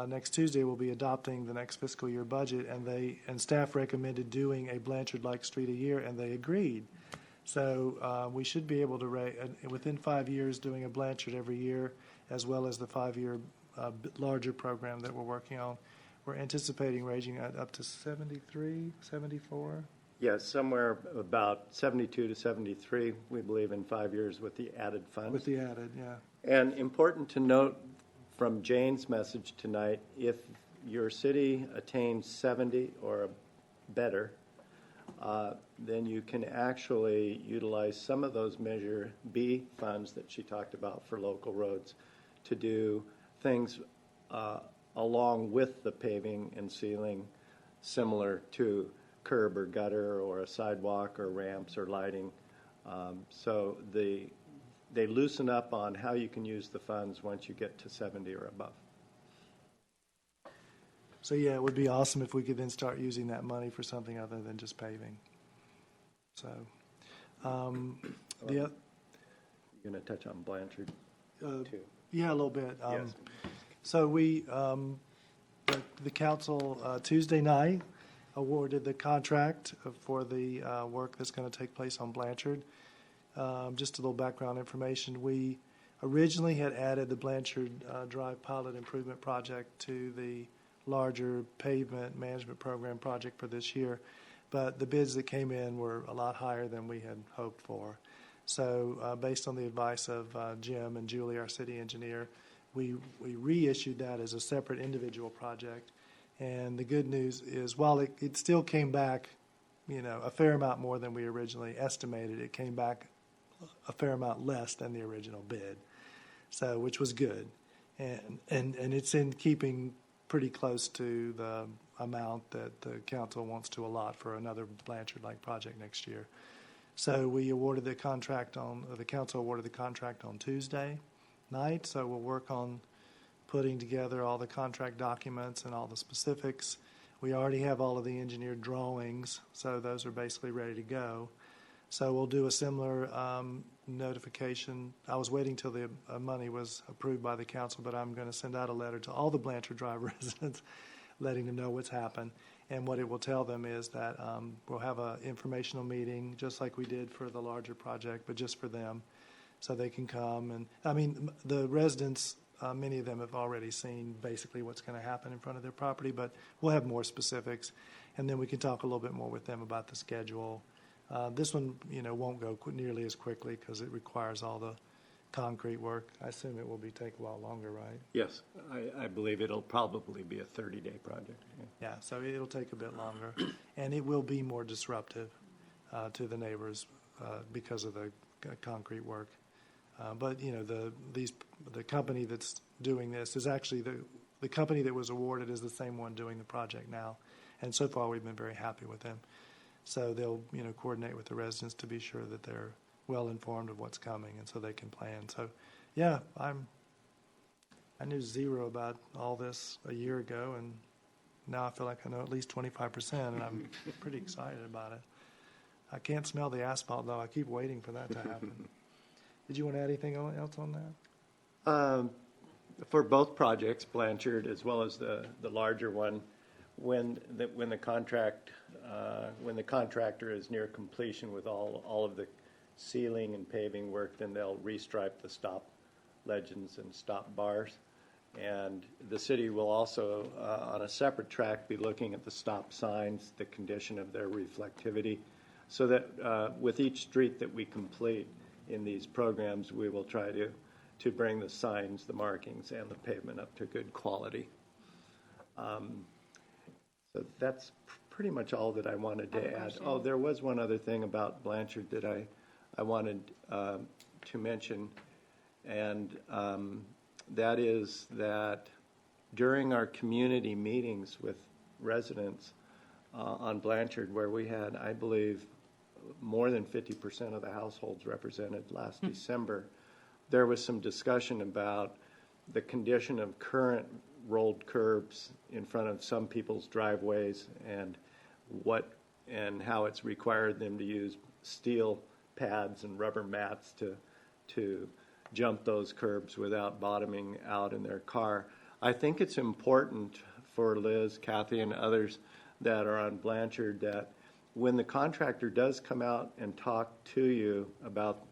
next Tuesday will be adopting the next fiscal year budget, and staff recommended doing a Blanchard-like street a year, and they agreed. So we should be able to within 5 years doing a Blanchard every year, as well as the 5-year larger program that we're working on. We're anticipating ranging up to 73, 74. Yes, somewhere about 72 to 73, we believe, in 5 years with the added funds. With the added, yeah. And important to note from Jane's message tonight, if your city attains 70 or better, then you can actually utilize some of those Measure B funds that she talked about for local roads to do things along with the paving and sealing, similar to curb or gutter or a sidewalk or ramps or lighting. So they loosen up on how you can use the funds once you get to 70 or above. So yeah, it would be awesome if we could then start using that money for something other than just paving. So, You're going to touch on Blanchard too. Yeah, a little bit. Yes. So we, the council Tuesday night awarded the contract for the work that's going to take place on Blanchard. Just a little background information. We originally had added the Blanchard Drive Pilot Improvement Project to the larger pavement management program project for this year, but the bids that came in were a lot higher than we had hoped for. So based on the advice of Jim and Julie, our city engineer, we reissued that as a separate individual project. And the good news is, while it still came back, a fair amount more than we originally estimated, it came back a fair amount less than the original bid, so which was good. And it's in keeping pretty close to the amount that the council wants to allot for another Blanchard-like project next year. So we awarded the council awarded the contract on Tuesday night, so we'll work on putting together all the contract documents and all the specifics. We already have all of the engineered drawings, so those are basically ready to go. So we'll do a similar notification. I was waiting till the money was approved by the council, but I'm going to send out a letter to all the Blanchard Drive residents letting them know what's happened. And what it will tell them is that we'll have an informational meeting, just like we did for the larger project, but just for them, so they can come. And the residents, many of them have already seen basically what's going to happen in front of their property, but we'll have more specifics. And then we can talk a little bit more with them about the schedule. This one, won't go nearly as quickly because it requires all the concrete work. I assume it will take a while longer, right? Yes, I believe it'll probably be a 30-day project. Yeah, so it'll take a bit longer, and it will be more disruptive to the neighbors because of the concrete work. But you know, the company that's doing this is actually the company that was awarded is the same one doing the project now, and so far we've been very happy with them. So they'll coordinate with the residents to be sure that they're well informed of what's coming, and so they can plan. So, yeah, I knew zero about all this a year ago, and now I feel like I know at least 25%, and I'm pretty excited about it. I can't smell the asphalt, though. I keep waiting for that to happen. Did you want to add anything else on that? For both projects, Blanchard as well as the larger one, when the contractor is near completion with all of the sealing and paving work, then they'll restripe the stop legends and stop bars. And the city will also, on a separate track, be looking at the stop signs, the condition of their reflectivity, so that with each street that we complete in these programs, we will try to bring the signs, the markings, and the pavement up to good quality. So that's pretty much all that I wanted to add. Oh, there was one other thing about Blanchard that I wanted to mention, and that is that during our community meetings with residents on Blanchard, where we had, I believe, more than 50% of the households represented last December, there was some discussion about the condition of current rolled curbs in front of some people's driveways and how it's required them to use steel pads and rubber mats to jump those curbs without bottoming out in their car. I think it's important for Liz, Kathy, and others that are on Blanchard that when the contractor does come out and talk to you about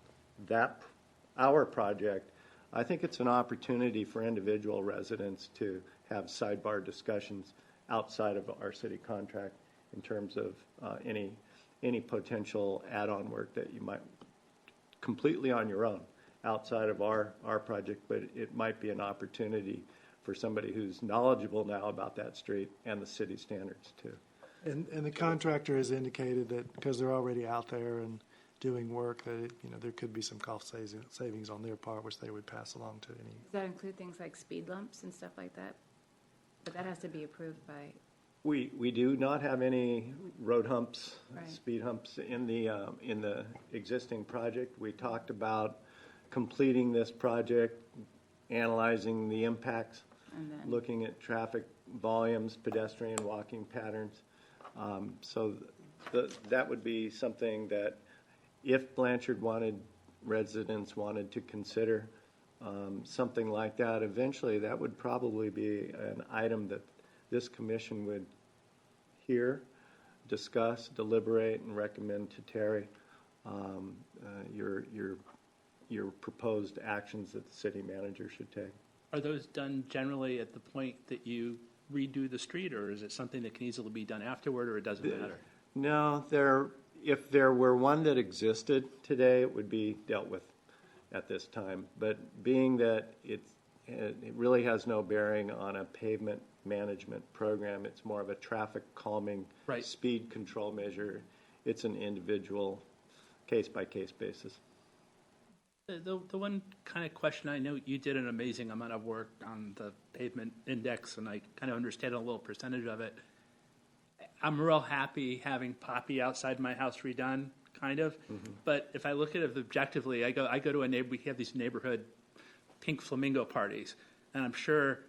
our project, I think it's an opportunity for individual residents to have sidebar discussions outside of our city contract in terms of any potential add-on work that you might completely on your own outside of our project, but it might be an opportunity for somebody who's knowledgeable now about that street and the city standards too. And the contractor has indicated that because they're already out there and doing work, that there could be some cost savings on their part, which they would pass along to any. Does that include things like speed lumps and stuff like that? But that has to be approved by. We do not have any road humps, Right. speed humps in the existing project. We talked about completing this project, analyzing the impacts, And then- looking at traffic volumes, pedestrian walking patterns. So that would be something that if Blanchard residents wanted to consider something like that, eventually that would probably be an item that this commission would hear, discuss, deliberate, and recommend to Terry your proposed actions that the city manager should take. Are those done generally at the point that you redo the street, or is it something that can easily be done afterward, or it doesn't matter? No, if there were one that existed today, it would be dealt with at this time. But being that it really has no bearing on a pavement management program, it's more of a traffic calming, Right. speed control measure. It's an individual case-by-case basis. The one kind of question, I know you did an amazing amount of work on the pavement index, and I kind of understand a little percentage of it. I'm real happy having Poppy outside my house redone, kind of. Mm-hmm. But if I look at it objectively, I go to a neighbor. We have these neighborhood pink flamingo parties, and I'm sure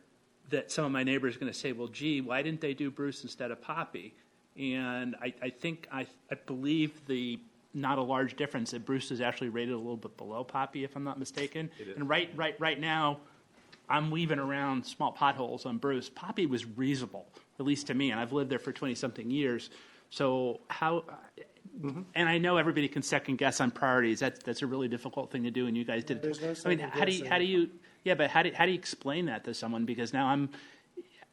that some of my neighbors are going to say, "Well, gee, why didn't they do Bruce instead of Poppy?" And I believe the not a large difference that Bruce is actually rated a little bit below Poppy, if I'm not mistaken. It is. And right now, I'm weaving around small potholes on Bruce. Poppy was reasonable, at least to me, and I've lived there for 20-something years. So how, and I know everybody can second guess on priorities. That's a really difficult thing to do, and you guys did. There's no I mean, second how do you, guessing. yeah, but how do you explain that to someone? Because now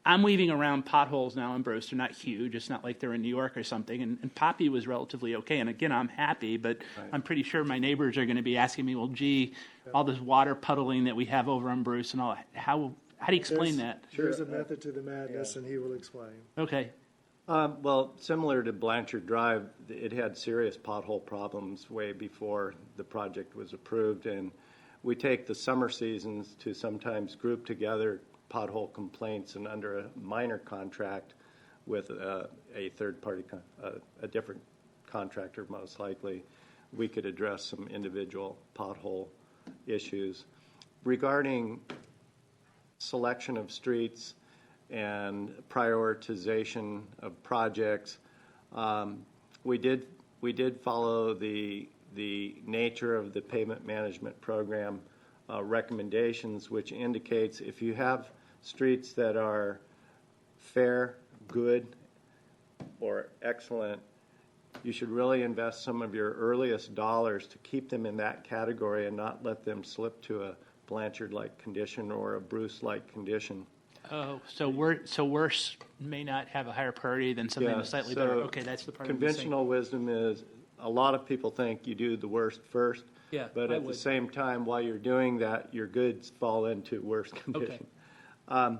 I'm weaving around potholes now in Bruce. They're not huge. It's not like they're in New York or something. And Poppy was relatively okay. And again, I'm happy, but I'm pretty sure my neighbors are going to be asking me, well, gee, all this water puddling that we have over on Bruce and all, how do you explain that? There's a method to the madness, and he will explain. Okay. Well, similar to Blanchard Drive, it had serious pothole problems way before the project was approved, and we take the summer seasons to sometimes group together pothole complaints, and under a minor contract with a third-party, a different contractor most likely, we could address some individual pothole issues. Regarding selection of streets and prioritization of projects, we did follow the nature of the pavement management program recommendations, which indicates if you have streets that are fair, good, or excellent, you should really invest some of your earliest dollars to keep them in that category and not let them slip to a Blanchard-like condition or a Bruce-like condition. Oh, so worse may not have a higher priority than something that's slightly better. Okay, that's the part I'm missing. Conventional wisdom is a lot of people think you do the worst first. Yeah, but at the same time, while you're doing that, your goods fall into worse condition. Okay.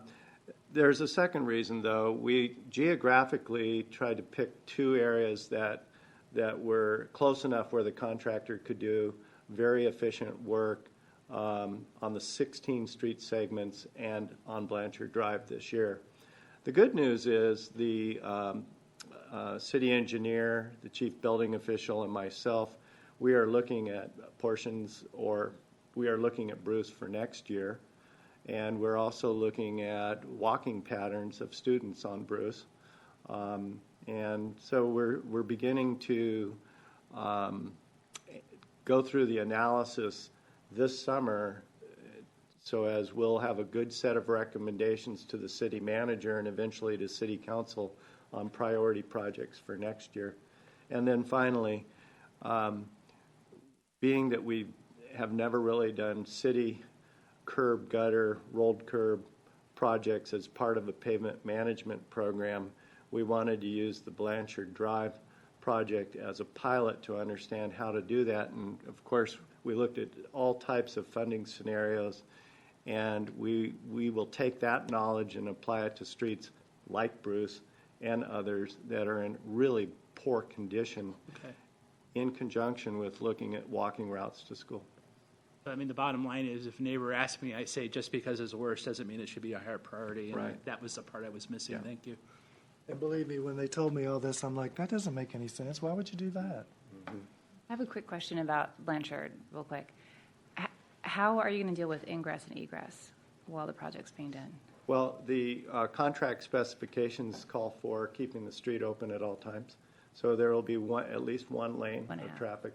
There's a second reason, though. We geographically tried to pick two areas that were close enough where the contractor could do very efficient work on the 16 street segments and on Blanchard Drive this year. The good news is the city engineer, the chief building official, and myself, we are looking at portions, or we are looking at Bruce for next year, and we're also looking at walking patterns of students on Bruce. And so we're beginning to go through the analysis this summer, so as we'll have a good set of recommendations to the city manager and eventually to city council on priority projects for next year. And then finally, being that we have never really done city curb, gutter, rolled curb projects as part of a pavement management program, we wanted to use the Blanchard Drive project as a pilot to understand how to do that. And of course, we looked at all types of funding scenarios, and we will take that knowledge and apply it to streets like Bruce and others that are in really poor condition, in conjunction with looking at walking routes to school. I mean, the bottom line is, if a neighbor asks me, I say just because it's worse doesn't mean it should be a higher priority. And that was the part I was missing. Yeah. Thank you. And believe me, when they told me all this, I'm like, that doesn't make any sense. Why would you do that? I have a quick question about Blanchard, real quick. How are you going to deal with ingress and egress while the project's being done? Well, the contract specifications call for keeping the street open at all times. So there will be at least one lane of traffic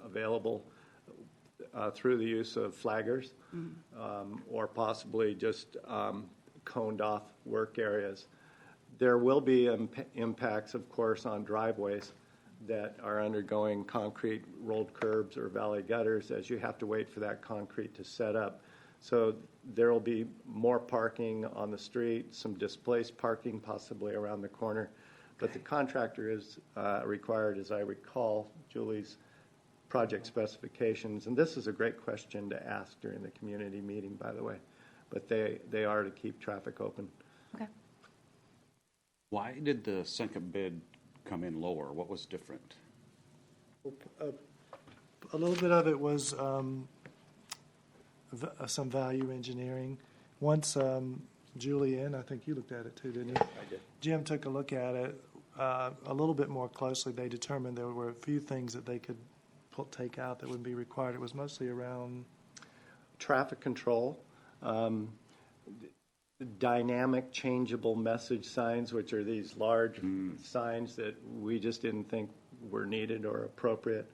available through the use of flaggers, or possibly just coned off work areas. There will be impacts, of course, on driveways that are undergoing concrete rolled curbs or valley gutters, as you have to wait for that concrete to set up. So there will be more parking on the street, some displaced parking possibly around the corner. But the contractor is required, as I recall, Julie's project specifications. And this is a great question to ask during the community meeting, by the way. But they are to keep traffic open. Okay. Why did the second bid come in lower? What was different? A little bit of it was some value engineering. Once Julian, I think you looked at it too, didn't you? I did. Jim took a look at it a little bit more closely. They determined there were a few things that they could take out that would be required. It was mostly around traffic control, dynamic changeable message signs, which are these large signs that we just didn't think were needed or appropriate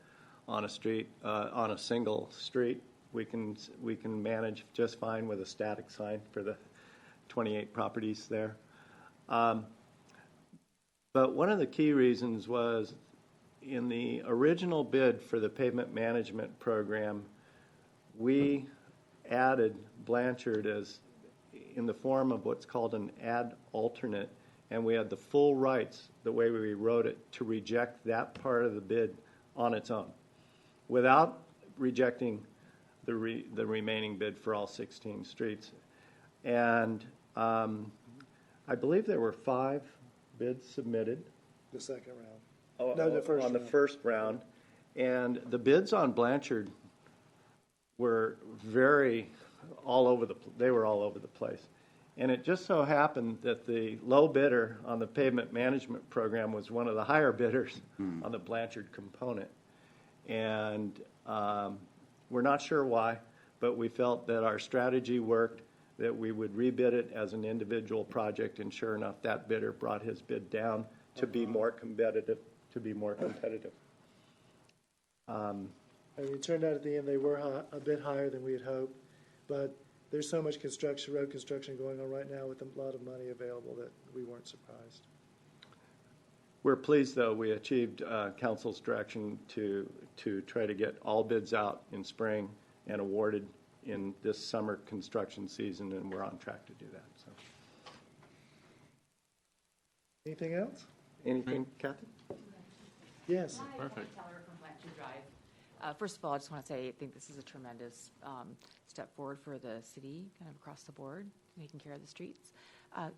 on a street, on a single street. We can manage just fine with a static sign for the 28 properties there. But one of the key reasons was in the original bid for the pavement management program, we added Blanchard as in the form of what's called an ad alternate, and we had the full rights, the way we wrote it, to reject that part of the bid on its own, without rejecting the remaining bid for all 16 streets. And I believe there were 5 bids submitted. The second round. Oh, No, the first on the round. first round. And the bids on Blanchard were very they were all over the place. And it just so happened that the low bidder on the pavement management program was one of the higher bidders on the Blanchard component. And we're not sure why, but we felt that our strategy worked, that we would rebid it as an individual project, and sure enough, that bidder brought his bid down to be more competitive. And it turned out at the end they were a bit higher than we had hoped, but there's so much road construction going on right now with a lot of money available that we weren't surprised. We're pleased, though, we achieved council's direction to try to get all bids out in spring and awarded in this summer construction season, and we're on track to do that. So, Anything else? anything, Kathy? Yes. Perfect. Teller from Blanchard Drive. First of all, I just want to say I think this is a tremendous step forward for the city, kind of across the board, taking care of the streets.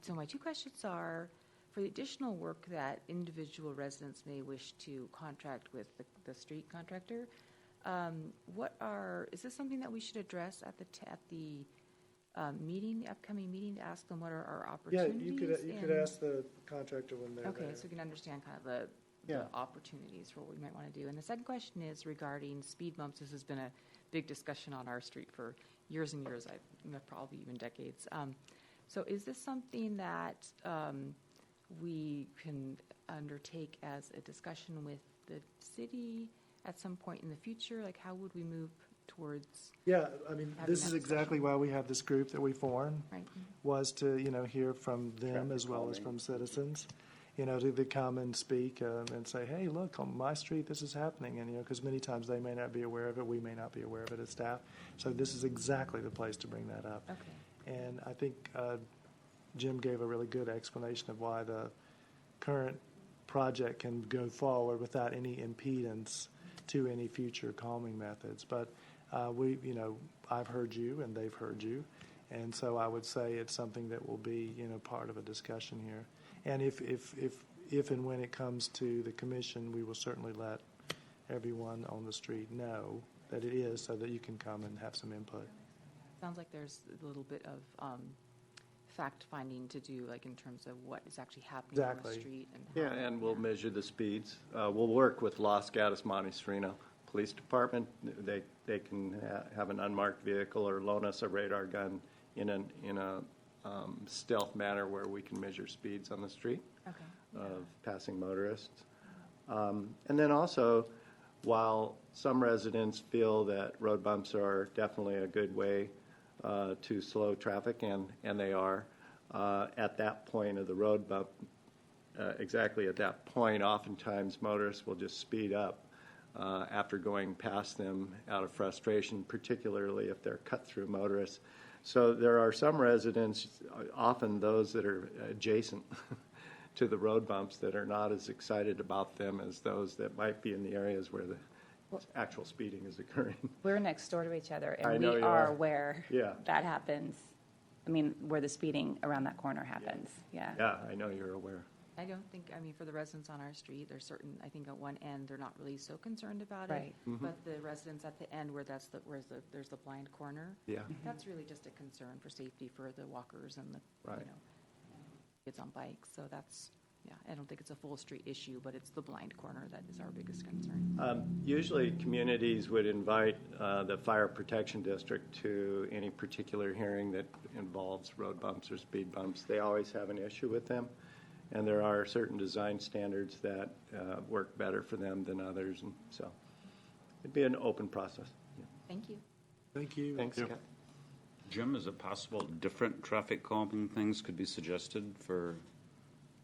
So my 2 questions are, for the additional work that individual residents may wish to contract with the street contractor, is this something that we should address at the meeting, the upcoming meeting, to ask them what are our Yeah, opportunities? you could ask the contractor when they're Okay, there. so we can understand kind of the opportunities for what we might want to do. And the second question is regarding speed bumps. This has been a big discussion on our street for years and years, probably even decades. So is this something that we can undertake as a discussion with the city at some point in the future? Like, how would we move towards? Yeah, I mean, having this that is exactly discussion? why we have this group that we formed, Right. was to, hear from them as well as from citizens, to come and speak and say, hey, look, on my street, this is happening. And, because many times they may not be aware of it, we may not be aware of it as staff. So this is exactly the place to bring that up. Okay. And I think Jim gave a really good explanation of why the current project can go forward without any impedance to any future calming methods. But I've heard you and they've heard you. And so I would say it's something that will be, part of a discussion here. And if and when it comes to the commission, we will certainly let everyone on the street know that it is, so that you can come and have some input. Sounds like there's a little bit of fact-finding to do, like in terms of what is actually happening on the Exactly. street. And Yeah, and we'll measure the speeds. We'll work with Los Gatos Monte Sereno Police Department. They can have an unmarked vehicle or loan us a radar gun in a stealth manner where we can measure speeds on the street of passing motorists. And then also, while some residents feel that road bumps are definitely a good way to slow traffic, and they are, at that point of the road bump, exactly at that point, oftentimes motorists will just speed up after going past them out of frustration, particularly if they're cut-through motorists. So there are some residents, often those that are adjacent to the road bumps, that are not as excited about them as those that might be in the areas where the actual speeding is occurring. We're next door to each other, I and know we you are are. where Yeah. that happens. I mean, where the speeding around that corner happens. Yeah. Yeah, I know you're aware. I don't think, for the residents on our street, there's certain, I think at one end, they're not really so concerned about it. Right. But the residents at the end where there's the blind corner, Yeah. that's really just a concern for safety for the walkers and the, Right. kids on bikes. So that's, I don't think it's a full street issue, but it's the blind corner that is our biggest concern. Usually, communities would invite the Fire Protection District to any particular hearing that involves road bumps or speed bumps. They always have an issue with them, and there are certain design standards that work better for them than others, and so it'd be an open process. Yeah. Thank you. Thank you. Thanks, Kat. Jim, is it possible different traffic calming things could be suggested for,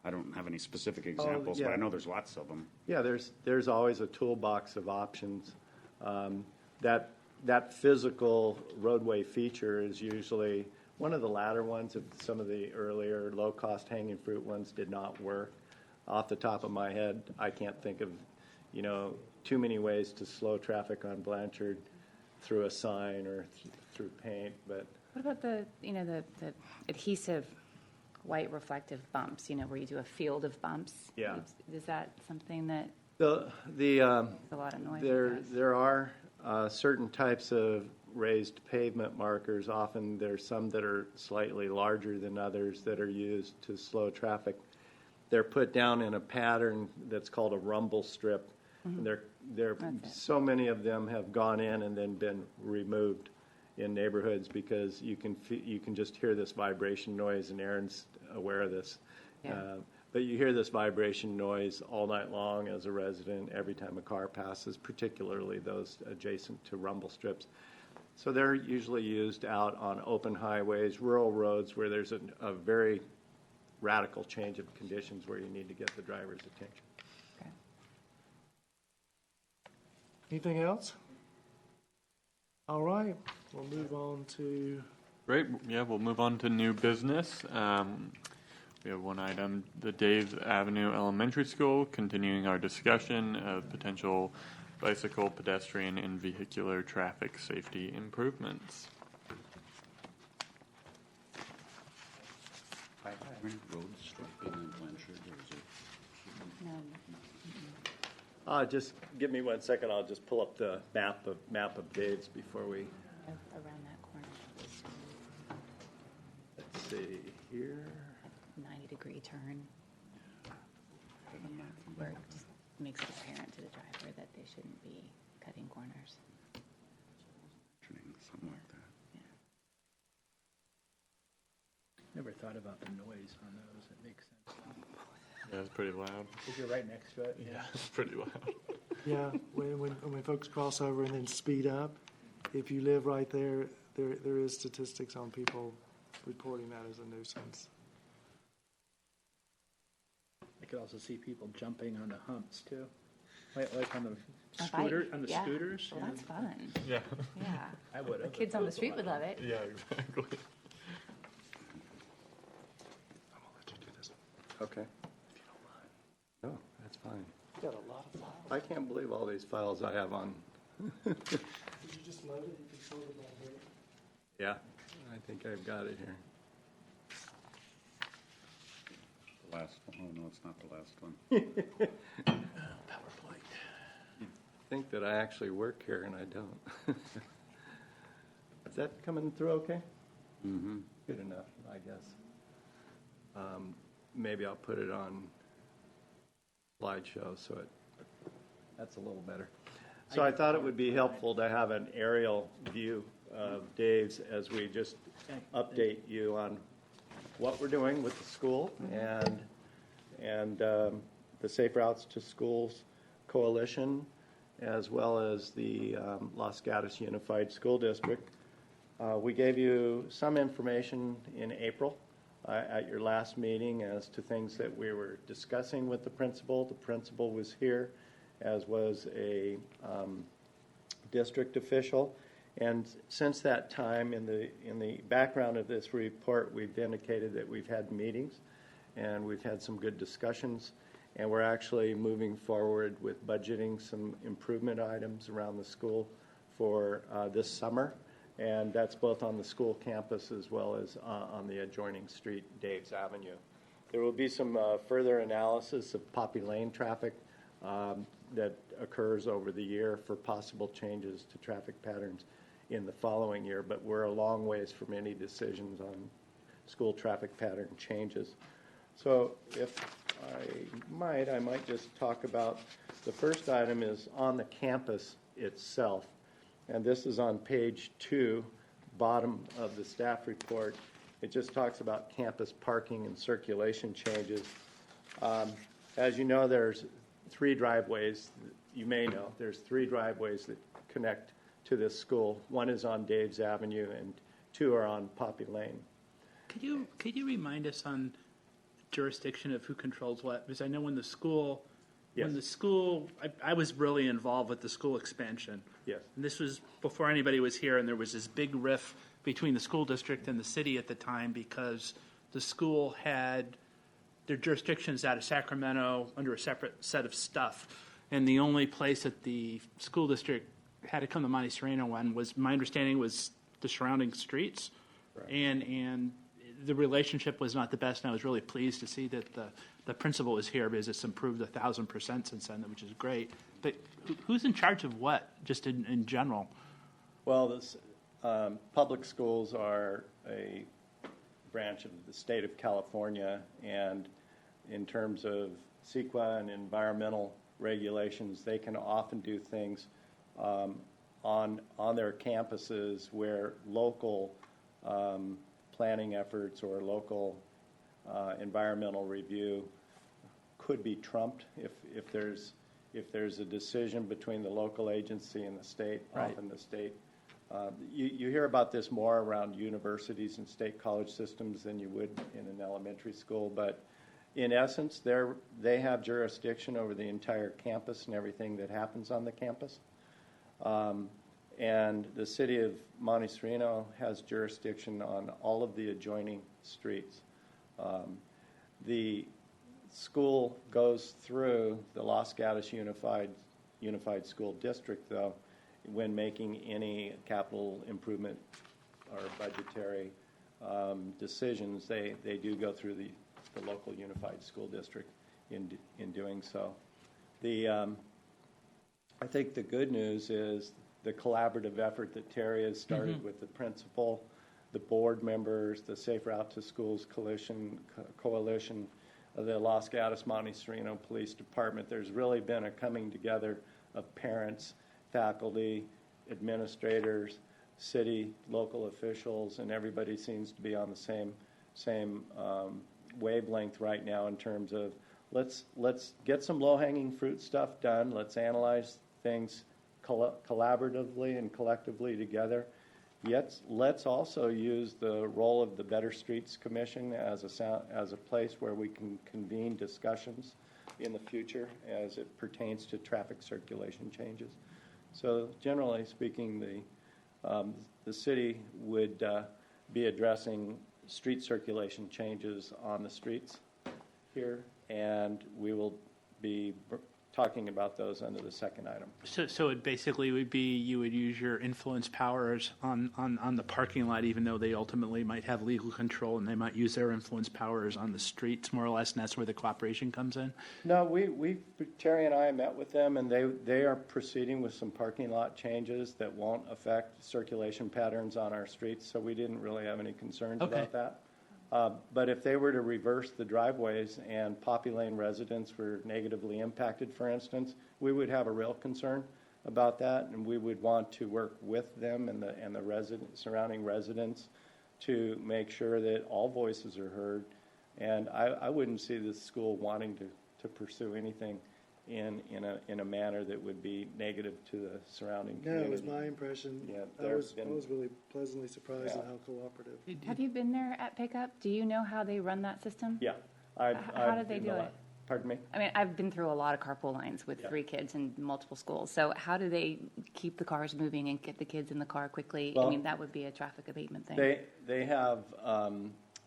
I don't have any specific examples, but yeah. I know there's lots of them. Yeah, there's always a toolbox of options. That physical roadway feature is usually One of the latter ones, of some of the earlier low-cost hanging fruit ones did not work. Off the top of my head, I can't think of, too many ways to slow traffic on Blanchard through a sign or through paint, but What about the adhesive white reflective bumps, where you do a field of bumps? Yeah. Is that something that the a lot of noise? there are certain types of raised pavement markers. Often there's some that are slightly larger than others that are used to slow traffic. They're put down in a pattern that's called a rumble strip. So many of them have gone in and then been removed in neighborhoods because you can just hear this vibration noise, and Aaron's aware of this. Yeah. But you hear this vibration noise all night long as a resident every time a car passes, particularly those adjacent to rumble strips. So they're usually used out on open highways, rural roads where there's a very radical change of conditions where you need to get the driver's attention. Okay. Anything else? All right, we'll move on to, Great. Yeah, we'll move on to new business. We have one item, the Daves Avenue Elementary School, continuing our discussion of potential bicycle, pedestrian, and vehicular traffic safety improvements. Road striping in Blanchard, or is it? No, Just give me 1 second. I'll just pull up the map of Dave's before we. around that corner. Let's see here. 90-degree turn. Where it just makes it apparent to the driver that they shouldn't be cutting corners. Something like that. Never thought about the noise on those. It makes sense. Yeah, it's pretty loud. If you're right next to it. Yeah, it's pretty loud. yeah, when folks cross over and then speed up, if you live right there, there is statistics on people reporting that as a nuisance. I could also see people jumping on the humps too, like on the On bike, scooter, on the yeah. scooters. Well, that's fun. Yeah. Yeah. I would. The kids on the street would love it. Yeah, exactly. I'm gonna let you do this Okay. if you don't mind. Oh, that's fine. Got a lot of files. I can't believe all these files I have on. Did you just load it? You can sort it by date. Yeah, I think I've got it here. The last one. Oh, no, it's not the last one. Think that I actually work here and I don't. Is that coming through okay? Mm-hmm. Good enough, I guess. Maybe I'll put it on slideshow so that's a little better. So I thought it would be helpful to have an aerial view of Dave's as we just update you on what we're doing with the school and the Safe Routes to Schools Coalition, as well as the Los Gatos Unified School District. We gave you some information in April at your last meeting as to things that we were discussing with the principal. The principal was here, as was a district official. And since that time, in the background of this report, we've indicated that we've had meetings and we've had some good discussions, and we're actually moving forward with budgeting some improvement items around the school for this summer, and that's both on the school campus as well as on the adjoining street, Dave's Avenue. There will be some further analysis of Poppy Lane traffic that occurs over the year for possible changes to traffic patterns in the following year, but we're a long ways from any decisions on school traffic pattern changes. So if I might just talk about, the first item is on the campus itself, and this is on page 2, bottom of the staff report. It just talks about campus parking and circulation changes. As you know, there's 3 driveways. You may know there's 3 driveways that connect to this school. One is on Dave's Avenue, and 2 are on Poppy Lane. Could you remind us on jurisdiction of who controls what? Because I know when the school, I was really involved with the school expansion. Yes. And this was before anybody was here, and there was this big riff between the school district and the city at the time because the school had their jurisdictions out of Sacramento under a separate set of stuff. And the only place that the school district had to come to Monte Sereno on was, my understanding was the surrounding streets. Right. And the relationship was not the best, and I was really pleased to see that the principal was here because it's improved 1,000% since then, which is great. But who's in charge of what, just in general? Well, public schools are a branch of the state of California, and in terms of CEQA and environmental regulations, they can often do things on their campuses where local planning efforts or local environmental review could be trumped if there's a decision between the local agency and the state. Right. Often the state. You hear about this more around universities and state college systems than you would in an elementary school, but in essence, they have jurisdiction over the entire campus and everything that happens on the campus. And the city of Monte Sereno has jurisdiction on all of the adjoining streets. The school goes through the Los Gatos Unified School District, though, when making any capital improvement or budgetary decisions. They do go through the local Unified School District in doing so. I think the good news is the collaborative effort that Terry has started with the principal, the board members, the Safe Route to Schools Coalition, the Los Gatos Monte Sereno Police Department. There's really been a coming together of parents, faculty, administrators, city, local officials, and everybody seems to be on the same wavelength right now in terms of let's get some low-hanging fruit stuff done. Let's analyze things collaboratively and collectively together. Yet let's also use the role of the Better Streets Commission as a place where we can convene discussions in the future as it pertains to traffic circulation changes. So generally speaking, the city would be addressing street circulation changes on the streets here, and we will be talking about those under the second item. So it basically would be you would use your influence powers on the parking lot, even though they ultimately might have legal control, and they might use their influence powers on the streets more or less, and that's where the cooperation comes in? No, Terry and I met with them, and they are proceeding with some parking lot changes that won't affect circulation patterns on our streets, so we didn't really have any concerns about that. But if they were to reverse the driveways and Poppy Lane residents were negatively impacted, for instance, we would have a real concern about that, and we would want to work with them and the surrounding residents to make sure that all voices are heard. And I wouldn't see the school wanting to pursue anything in a manner that would be negative to the surrounding community. No, it was my impression. Yeah, I was really pleasantly surprised at how cooperative. Have you been there at Pickup? Do you know how they run that system? Yeah. How do they do it? Pardon me? I mean, I've been through a lot of carpool lines with 3 kids in multiple schools. So how do they keep the cars moving and get the kids in the car quickly? Well, I mean, that would be a traffic abatement thing. They have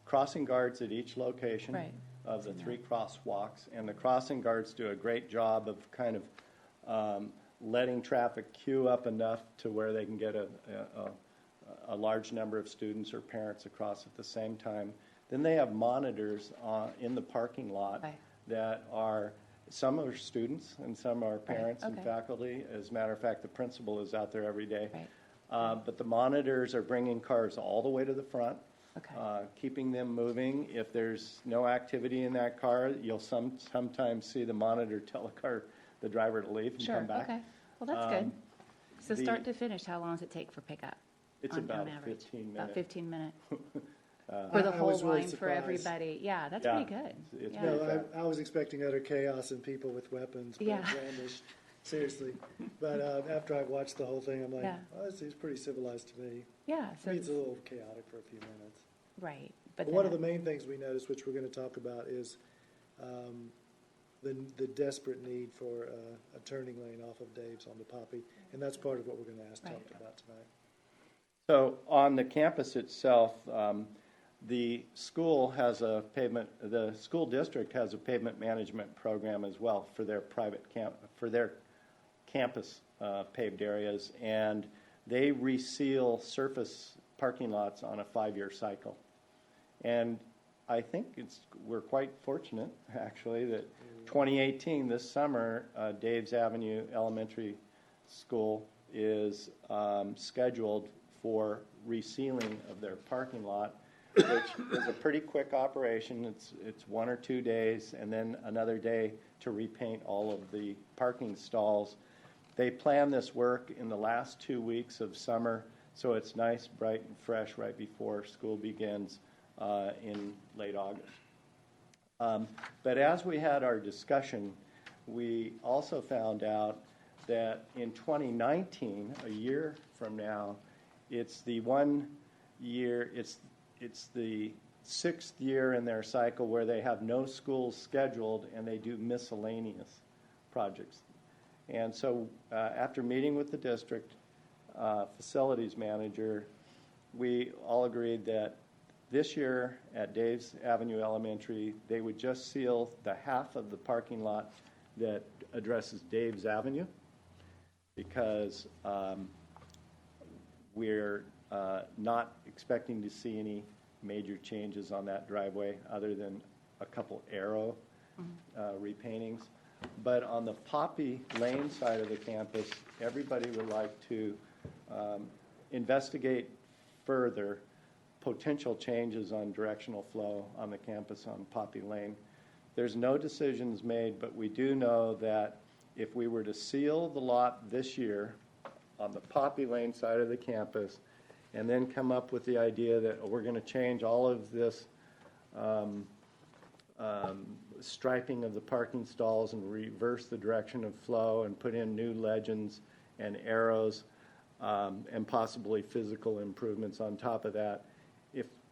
crossing guards at each location. Right. Of the 3 crosswalks, and the crossing guards do a great job of kind of letting traffic queue up enough to where they can get a large number of students or parents across at the same time. Then they have monitors in the parking lot that are, some are students and some are parents and faculty. As a matter of fact, the principal is out there every day. But the monitors are bringing cars all the way to the front. Keeping them moving. If there's no activity in that car, you'll sometimes see the monitor tell the driver to leave and come back. Okay. Well, that's good. So start to finish, how long does it take for pickup? It's about 15 minutes. About 15 minutes. For the I whole was really line for surprised. everybody. Yeah, that's pretty good. It's Yeah. pretty No, fast. I was expecting utter chaos and people with weapons brandished. Seriously. But after I watched the whole thing, I'm like, oh, this seems pretty civilized to me. Yeah. To me, it's a little chaotic for a few minutes. Right. But one of the main things we noticed, which we're going to talk about, is the desperate need for a turning lane off of Dave's onto Poppy, and that's part of what we're going to ask talked about tonight. So on the campus itself, the school has the school district has a pavement management program as well for their for their campus paved areas, and they reseal surface parking lots on a 5-year cycle. And I think we're quite fortunate, actually, that 2018, this summer, Dave's Avenue Elementary School is scheduled for resealing of their parking lot, which is a pretty quick operation. It's 1 or 2 days, and then another day to repaint all of the parking stalls. They plan this work in the last 2 weeks of summer, so it's nice, bright, and fresh right before school begins in late August. But as we had our discussion, we also found out that in 2019, a year from now, it's the 1 year, it's the 6th year in their cycle where they have no schools scheduled and they do miscellaneous projects. And so after meeting with the district facilities manager, we all agreed that this year at Dave's Avenue Elementary, they would just seal the half of the parking lot that addresses Dave's Avenue, because we're not expecting to see any major changes on that driveway other than a couple arrow repaintings. But on the Poppy Lane side of the campus, everybody would like to investigate further potential changes on directional flow on the campus on Poppy Lane. There's no decisions made, but we do know that if we were to seal the lot this year on the Poppy Lane side of the campus and then come up with the idea that we're going to change all of this striping of the parking stalls and reverse the direction of flow and put in new legends and arrows and possibly physical improvements on top of that,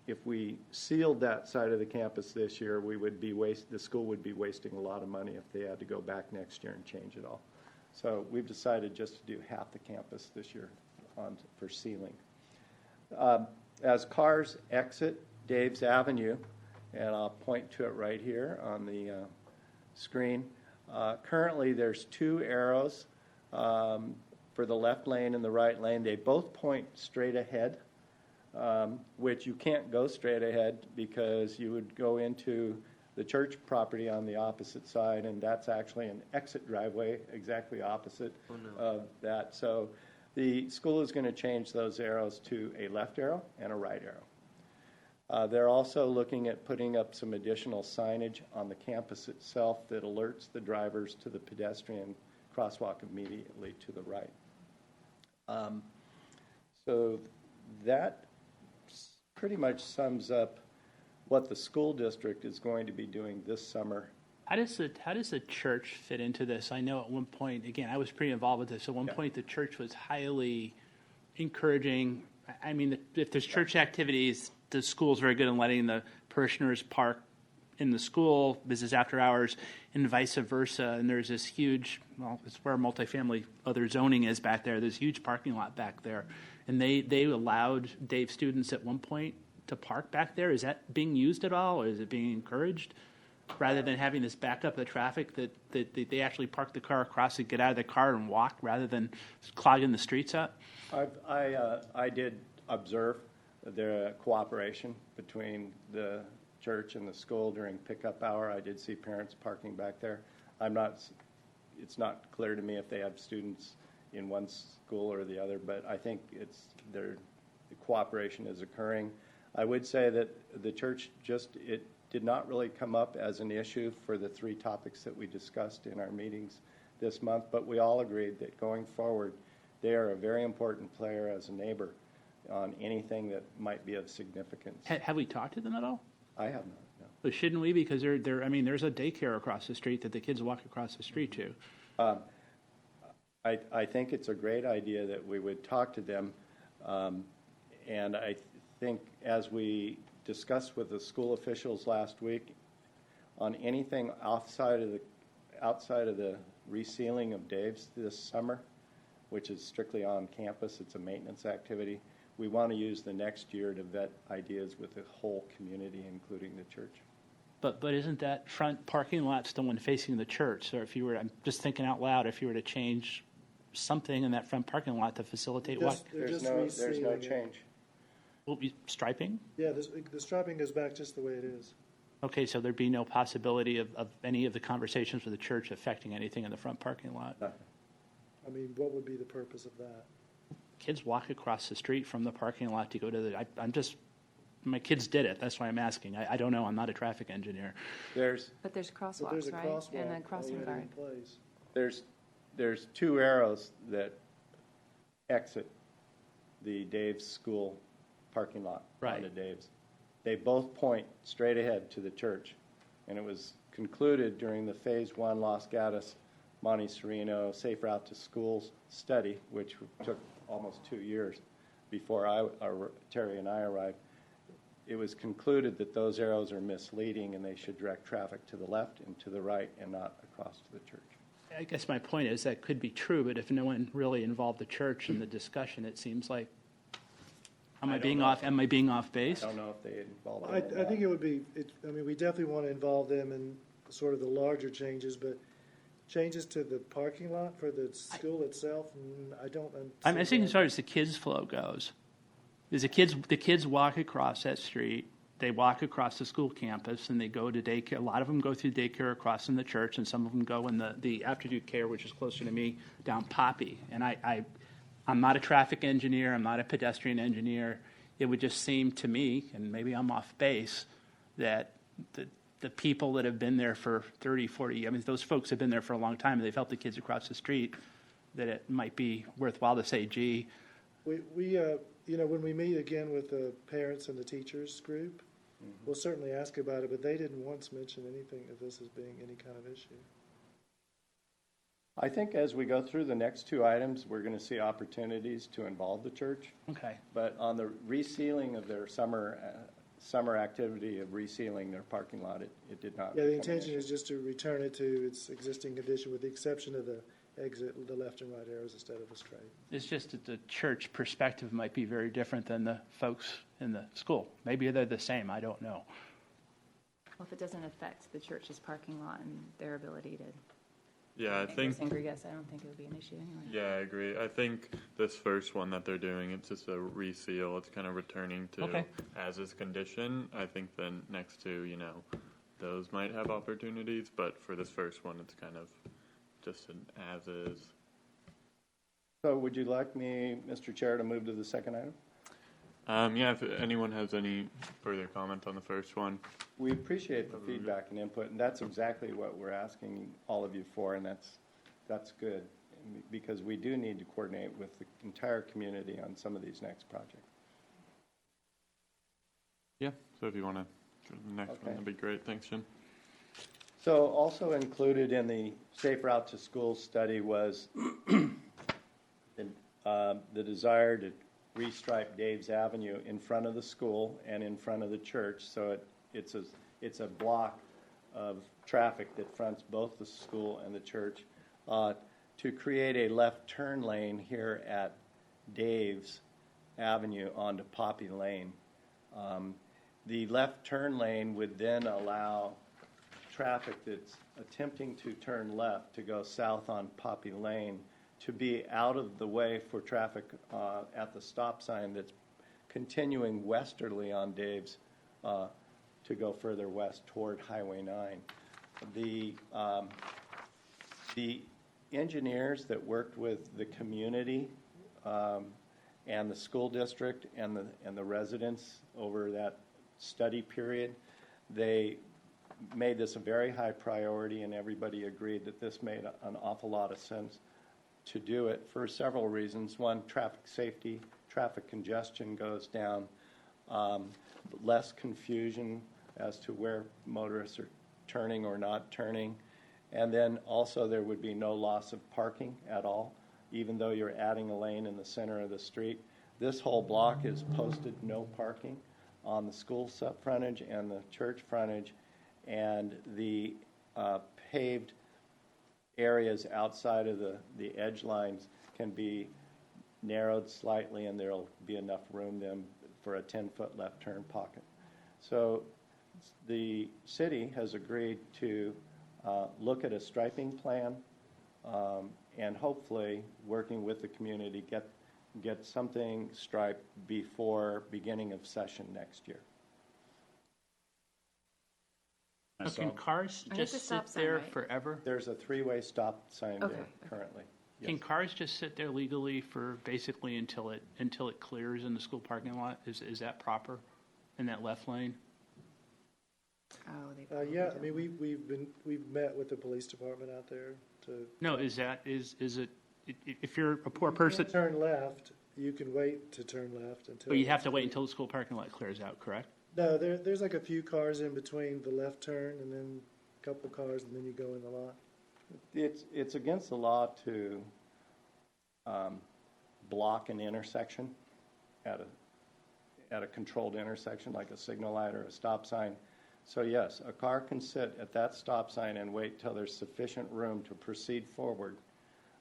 if we sealed that side of the campus this year, the school would be wasting a lot of money if they had to go back next year and change it all. So we've decided just to do half the campus this year for sealing. As cars exit Dave's Avenue, and I'll point to it right here on the screen, currently there's 2 arrows for the left lane and the right lane. They both point straight ahead, which you can't go straight ahead because you would go into the church property on the opposite side, and that's actually an exit driveway exactly opposite of that. So the school is going to change those arrows to a left arrow and a right arrow. They're also looking at putting up some additional signage on the campus itself that alerts the drivers to the pedestrian crosswalk immediately to the right. So that pretty much sums up what the school district is going to be doing this summer. How does the church fit into this? I know at one point, again, I was pretty involved with this. At one point, the church was highly encouraging. I mean, if there's church activities, the school's very good in letting the parishioners park in the school, business after hours, and vice versa. And there's this huge, well, it's where multifamily other zoning is back there. There's a huge parking lot back there. And they allowed Dave students at one point to park back there. Is that being used at all, or is it being encouraged? Rather than having this back up the traffic, that they actually park the car across and get out of the car and walk rather than clogging the streets up? I did observe the cooperation between the church and the school during pickup hour. I did see parents parking back there. It's not clear to me if they have students in one school or the other, but I think the cooperation is occurring. I would say that the church it did not really come up as an issue for the 3 topics that we discussed in our meetings this month, but we all agreed that going forward, they are a very important player as a neighbor on anything that might be of significance. Have we talked to them at all? I have not, no. But shouldn't we? Because I mean, there's a daycare across the street that the kids walk across the street to. I think it's a great idea that we would talk to them, and I think as we discussed with the school officials last week, on anything outside of the resealing of Dave's this summer, which is strictly on campus, it's a maintenance activity, we want to use the next year to vet ideas with the whole community, including the church. But isn't that front parking lot still one facing the church? So if you were, I'm just thinking out loud, if you were to change something in that front parking lot to facilitate what? They're There's just no resealing it. change. Will be striping? Yeah, the striping goes back just the way it is. Okay, so there'd be no possibility of any of the conversations with the church affecting anything in the front parking lot? Nothing. I mean, what would be the purpose of that? Kids walk across the street from the parking lot to go to the, I'm just, my kids did it, that's why I'm asking. I don't know, I'm not a traffic engineer. There's But there's But there's crosswalks, a right? crosswalk And a crossing already guard. in place. there's two arrows that exit the Dave's school parking lot Right. onto Dave's. They both point straight ahead to the church, and it was concluded during the Phase 1 Los Gatos Monte Sereno Safe Route to Schools study, which took almost 2 years before Terry and I arrived. It was concluded that those arrows are misleading and they should direct traffic to the left and to the right and not across to the church. I guess my point is that could be true, but if no one really involved the church in the discussion, it seems like, am I being off base? I don't know if they involved I them or think not. it would be, I mean, we definitely want to involve them in sort of the larger changes, but changes to the parking lot for the school itself, I don't. I'm see thinking that. as far as the kids flow goes, is the kids walk across that street, they walk across the school campus, and they go to daycare. A lot of them go through daycare across in the church, and some of them go in the afternoon care, which is closer to me, down Poppy. And I'm not a traffic engineer, I'm not a pedestrian engineer. It would just seem to me, and maybe I'm off base, that the people that have been there for 30, 40, I mean, those folks have been there for a long time, and they've helped the kids across the street, that it might be worthwhile to say, gee, We when we meet again with the parents and the teachers group, we'll certainly ask about it, but they didn't once mention anything of this as being any kind of issue. I think as we go through the next two items, we're going to see opportunities to involve the church. okay. But on the resealing of their summer activity of resealing their parking lot, it did not. Yeah, the become an intention issue. is just to return it to its existing condition with the exception of the exit, the left and right arrows instead of a straight. It's just that the church perspective might be very different than the folks in the school. Maybe they're the same, I don't know. Well, if it doesn't affect the church's parking lot and their ability to Yeah, I think. ingress, I don't think it would be an issue anyway. Yeah, I agree. I think this first one that they're doing, it's just a reseal. It's kind of returning to Okay. as is condition. I think then next to, those might have opportunities, but for this first one, it's kind of just an as is. So would you like me, Mr. Chair, to move to the second item? Yeah, if anyone has any further comment on the first one. We appreciate the feedback and input, and that's exactly what we're asking all of you for, and that's good, because we do need to coordinate with the entire community on some of these next projects. Yeah, so if you want to go to the next Okay. one, that'd be great. Thanks, Jim. So also included in the Safe Route to Schools study was the desire to restripe Dave's Avenue in front of the school and in front of the church, so it's a block of traffic that fronts both the school and the church, to create a left turn lane here at Dave's Avenue onto Poppy Lane. The left turn lane would then allow traffic that's attempting to turn left to go south on Poppy Lane to be out of the way for traffic at the stop sign that's continuing westerly on Dave's to go further west toward Highway 9. The engineers that worked with the community and the school district and the residents over that study period, they made this a very high priority, and everybody agreed that this made an awful lot of sense to do it for several reasons. One, traffic safety, traffic congestion goes down, less confusion as to where motorists are turning or not turning, and then also there would be no loss of parking at all, even though you're adding a lane in the center of the street. This whole block is posted no parking on the school frontage and the church frontage, and the paved areas outside of the edge lines can be narrowed slightly, and there'll be enough room then for a 10-foot left turn pocket. So the city has agreed to look at a striping plan and hopefully, working with the community, get something striped before beginning of session next year. Now, can cars I hit the just stop sit sign, there right? forever? There's a 3-way stop sign Okay, there okay. currently. Can Yes. cars just sit there legally for basically until it clears in the school parking lot? Is that proper in that left lane? Oh, they probably Yeah, I don't. mean, we've met with the police department out there to. No, is it if you're a poor person, Turn left, you can wait to turn left until. but you have to wait until the school parking lot clears out, correct? No, there's like a few cars in between the left turn and then a couple cars and then you go in the lot. It's against the law to block an intersection at a controlled intersection, like a signal light or a stop sign. So yes, a car can sit at that stop sign and wait till there's sufficient room to proceed forward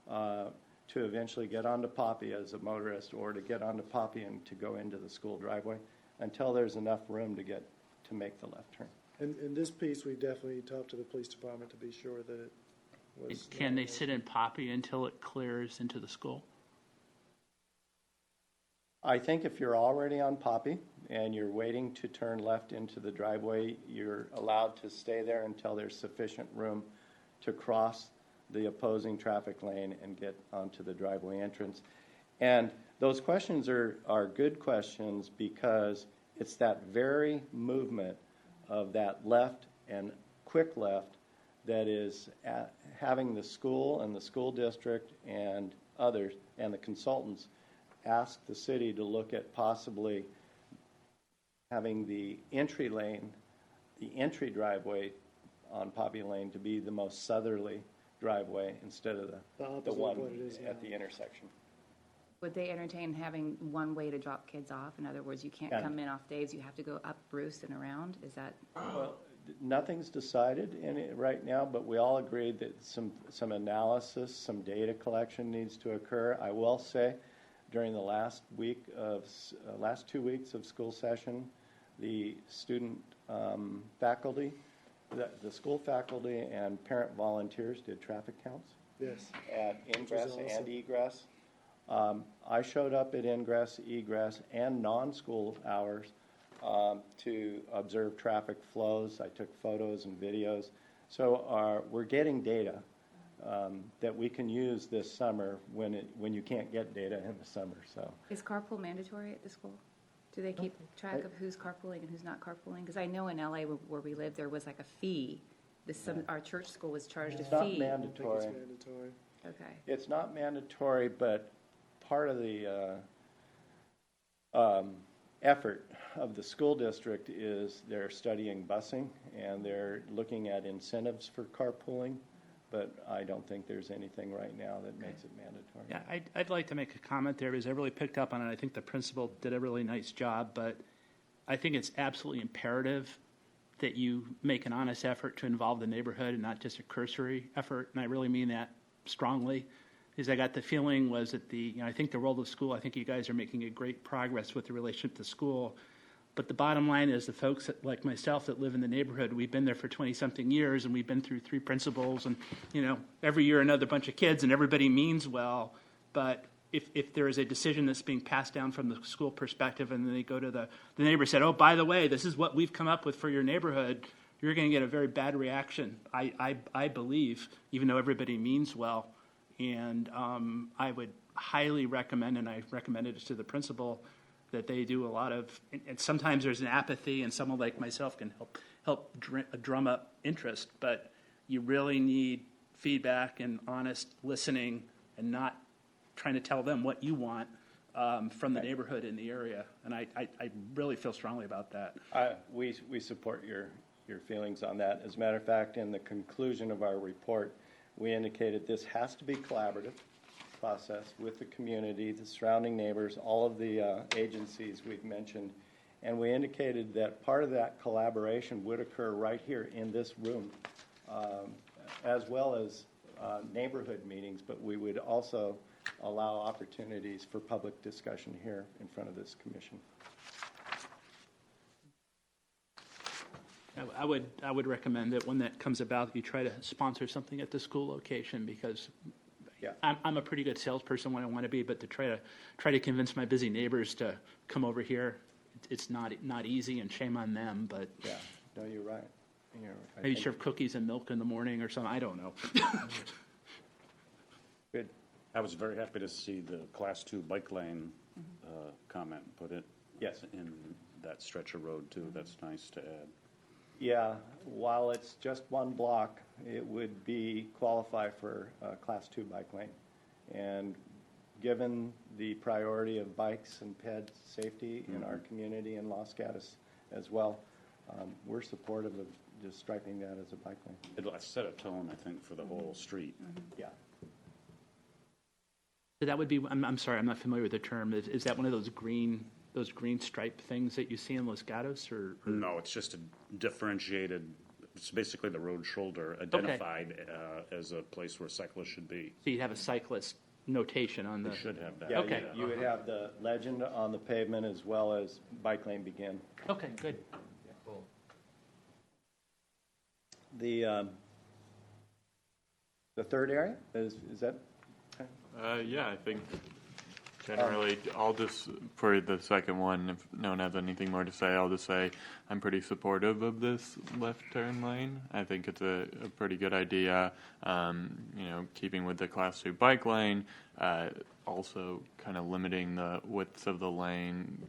to eventually get onto Poppy as a motorist, or to get onto Poppy and to go into the school driveway, until there's enough room to make the left turn. And in this piece, we definitely talked to the police department to be sure that it was. Can they sit in Poppy until it clears into the school? I think if you're already on Poppy and you're waiting to turn left into the driveway, you're allowed to stay there until there's sufficient room to cross the opposing traffic lane and get onto the driveway entrance. And those questions are good questions, because it's that very movement of that left and quick left that is having the school and the school district and others and the consultants ask the city to look at possibly having the entry lane, the entry driveway on Poppy Lane to be the most southerly driveway instead of The the opposite of one what it is at now. the intersection. Would they entertain having one way to drop kids off? In other words, you can't Yeah. come in off days, you have to go up Bruce and around? Is that, Well, nothing's decided in it right now, but we all agreed that some analysis, some data collection needs to occur. I will say, during the last 2 weeks of school session, the student faculty, the school faculty and parent volunteers did traffic counts Yes. at ingress awesome. and egress. I showed up at ingress, egress, and non-school hours to observe traffic flows. I took photos and videos. So we're getting data that we can use this summer when you can't get data in the summer. So is carpool mandatory at the school? Do they keep track of who's carpooling and who's not carpooling? Because I know in LA where we live, there was like a fee. Our church school was charged a it's not fee. I think it's mandatory. mandatory. Okay. It's not mandatory, but part of the effort of the school district is they're studying busing and they're looking at incentives for carpooling, but I don't think there's anything right now that makes it mandatory. Yeah, I'd like to make a comment there, because I really picked up on it. I think the principal did a really nice job, but I think it's absolutely imperative that you make an honest effort to involve the neighborhood and not just a cursory effort, and I really mean that strongly, because I got the feeling was that I think the role of school, I think you guys are making a great progress with the relationship to school, but the bottom line is the folks like myself that live in the neighborhood, we've been there for 20-something years, and we've been through 3 principals, and every year another bunch of kids, and everybody means well, but if there is a decision that's being passed down from the school perspective, and then they go to the neighbor and said, oh, by the way, this is what we've come up with for your neighborhood, you're going to get a very bad reaction, I believe, even though everybody means well. And I would highly recommend, and I recommended it to the principal, that they do a lot of, and sometimes there's an apathy, and someone like myself can help drum up interest, but you really need feedback and honest listening, and not trying to tell them what you want from the neighborhood in the area. And I really feel strongly about that. We support your feelings on that. As a matter of fact, in the conclusion of our report, we indicated this has to be collaborative process with the community, the surrounding neighbors, all of the agencies we've mentioned, and we indicated that part of that collaboration would occur right here in this room, as well as neighborhood meetings, but we would also allow opportunities for public discussion here in front of this commission. I would recommend that when that comes about, you try to sponsor something at the school location, because Yeah. I'm a pretty good salesperson when I want to be, but to try to convince my busy neighbors to come over here, it's not easy, and shame on them. But Yeah, no, you're right. I maybe think- serve cookies and milk in the morning or something. I don't know. Good. I was very happy to see the Class 2 bike lane comment, put it Yes. in that stretch of road, too. That's nice to add. Yeah, while it's just one block, it would qualify for a Class 2 bike lane. And given the priority of bikes and ped safety in our community in Los Gatos as well, we're supportive of just striping that as a bike lane. It'll set a tone, I think, for the whole street. Yeah. So that would be. I'm sorry, I'm not familiar with the term. Is that one of those green stripe things that you see in Los Gatos, or? No, it's just a differentiated, it's basically the road shoulder identified as a place where cyclists should be. So you'd have a cyclist notation on the. They should have that. Yeah, Okay. you would have the legend on the pavement as well as bike lane begin. Okay, good. Cool. The third area, is that? Yeah, I think generally, I'll just, for the second one, if no one has anything more to say, I'll just say I'm pretty supportive of this left turn lane. I think it's a pretty good idea, keeping with the Class 2 bike lane, also kind of limiting the widths of the lane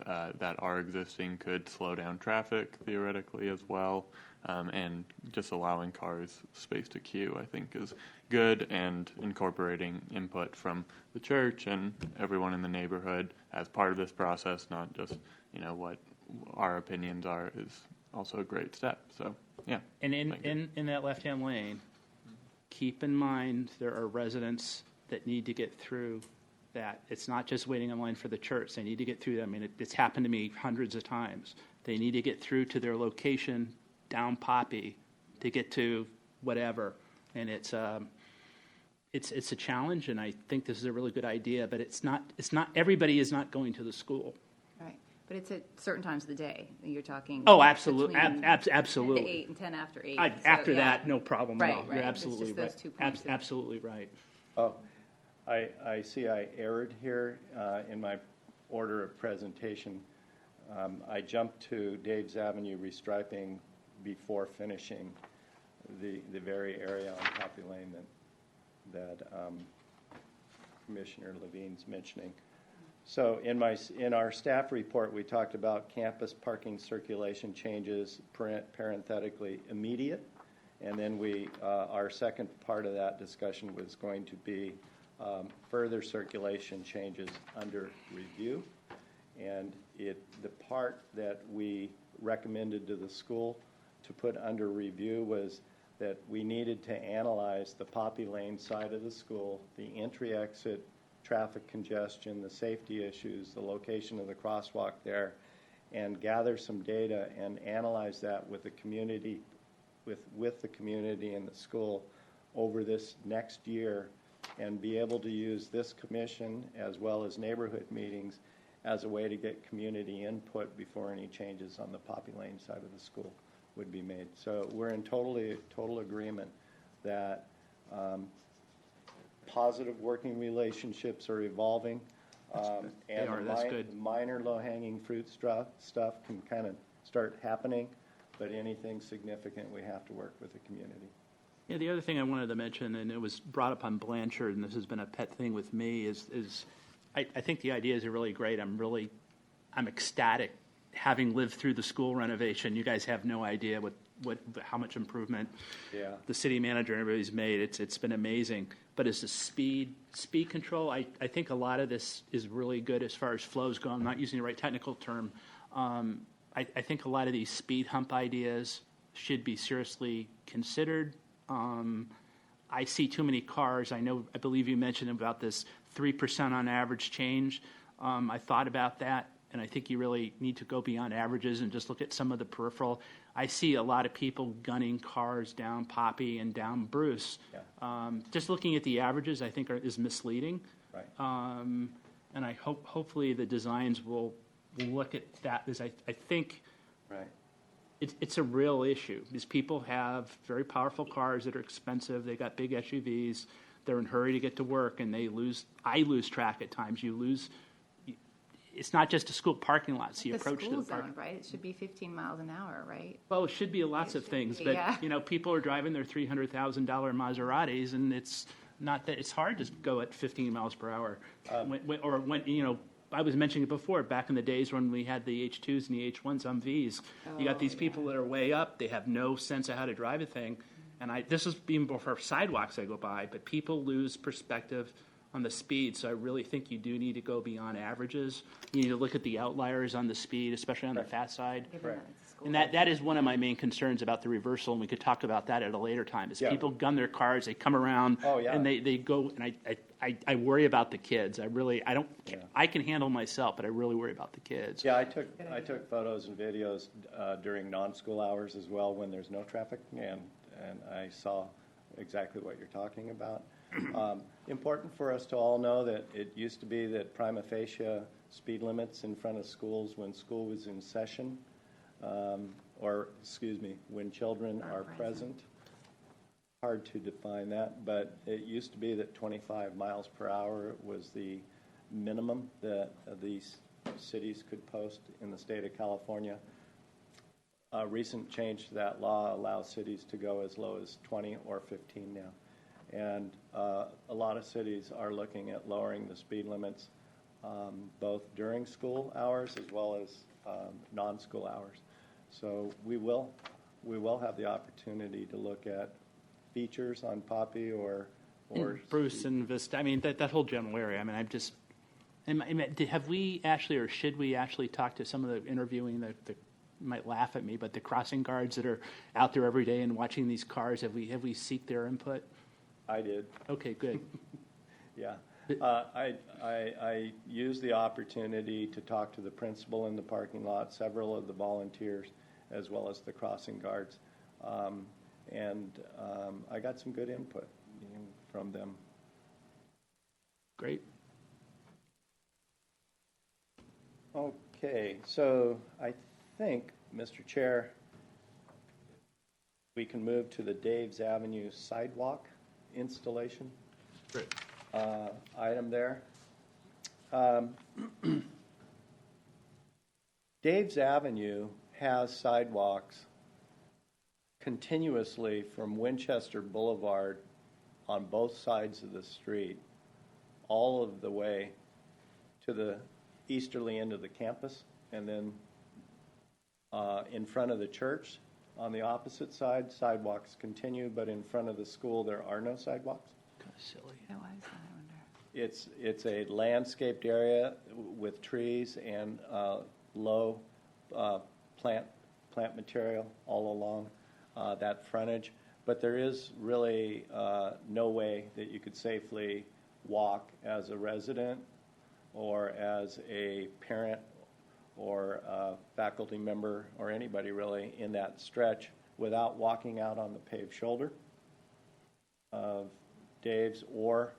that are existing could slow down traffic theoretically as well. And just allowing cars space to queue, I think, is good, and incorporating input from the church and everyone in the neighborhood as part of this process, not just, what our opinions are, is also a great step. So, yeah. And in that left-hand lane, keep in mind there are residents that need to get through that. It's not just waiting in line for the church. They need to get through that. I mean, it's happened to me hundreds of times. They need to get through to their location down Poppy to get to whatever. And it's a challenge, and I think this is a really good idea, but it's not everybody is not going to the school. Right, but it's at certain times of the day. You're talking. Oh, absolutely, between absolutely. 10 to 8 and 10 after 8. After So, yeah. that, no problem at all. Right. You're It's just absolutely those right. 2 points. Absolutely right. Oh, I see I erred here in my order of presentation. I jumped to Dave's Avenue restriping before finishing the very area on Poppy Lane that Commissioner Levine's mentioning. So in our staff report, we talked about campus parking circulation changes, parenthetically immediate, and then our second part of that discussion was going to be further circulation changes under review. And the part that we recommended to the school to put under review was that we needed to analyze the Poppy Lane side of the school, the entry-exit traffic congestion, the safety issues, the location of the crosswalk there, and gather some data and analyze that with the community, with the community and the school over this next year, and be able to use this commission as well as neighborhood meetings as a way to get community input before any changes on the Poppy Lane side of the school would be made. So we're in total agreement that positive working relationships are evolving. And That's good. minor low-hanging fruit stuff can kind of start happening, but anything significant, we have to work with the community. Yeah, the other thing I wanted to mention, and it was brought up on Blanchard, and this has been a pet thing with me, is I think the ideas are really great. I'm ecstatic having lived through the school renovation. You guys have no idea how much improvement the city manager and everybody's made. It's been amazing. But as the speed control, I think a lot of this is really good as far as flows go. I'm not using the right technical term. I think a lot of these speed hump ideas should be seriously considered. I see too many cars. I believe you mentioned about this 3% on average change. I thought about that, and I think you really need to go beyond averages and just look at some of the peripheral. I see a lot of people gunning cars down Poppy and down Bruce. Yeah. Just looking at the averages, I think is misleading. Right. And I hopefully the designs will look at that, because I think Right. it's a real issue, because people have very powerful cars that are expensive, they got big SUVs, they're in a hurry to get to work, and I lose track at times. It's not just a school parking lot, so you The approach to school the park. zone, right? It should be 15 miles an hour, right? Well, it should be lots of things, but, yeah. People are driving their $300,000 Maseratis, and it's not that, it's hard to go at 15 miles per hour. I was mentioning it before, back in the days when we had the H2s and the H1s on Vs, you got these people that are way up, they have no sense of how to drive a thing, and this is even before sidewalks I go by, but people lose perspective on the speed, so I really think you do need to go beyond averages. You need to look at the outliers on the speed, especially on the fast side. And that is one of my main concerns about the reversal, and we could talk about that at a later time, is people gun their cars, they come around, and they go, and I worry about the kids. I can handle myself, but I really worry about the kids. Yeah, I took photos and videos during non-school hours as well when there's no traffic, and I saw exactly what you're talking about. Important for us to all know that it used to be that prima facie speed limits in front of schools when school was in session, when children are present. Hard to define that, but it used to be that 25 miles per hour was the minimum that these cities could post in the state of California. A recent change to that law allows cities to go as low as 20 or 15 now. And a lot of cities are looking at lowering the speed limits both during school hours as well as non-school hours. So we will have the opportunity to look at features on Poppy or Bruce and Vista. I mean, that whole general area. I mean, have we actually, or should we actually talk to some of the interviewing that might laugh at me, but the crossing guards that are out there every day and watching these cars? Have we seek their input? I did. Okay, good. Yeah. I used the opportunity to talk to the principal in the parking lot, several of the volunteers, as well as the crossing guards. And I got some good input from them. Great. Okay, so I think, Mr. Chair, we can move to the Dave's Avenue sidewalk installation. Great. Item there. Dave's Avenue has sidewalks continuously from Winchester Boulevard on both sides of the street, all of the way to the easterly end of the campus, and then in front of the church on the opposite side, sidewalks continue, but in front of the school there are no sidewalks. Kind of silly. Yeah, why is that, I wonder? It's a landscaped area with trees and low plant material all along that frontage, but there is really no way that you could safely walk as a resident or as a parent or a faculty member or anybody really in that stretch without walking out on the paved shoulder of Dave's or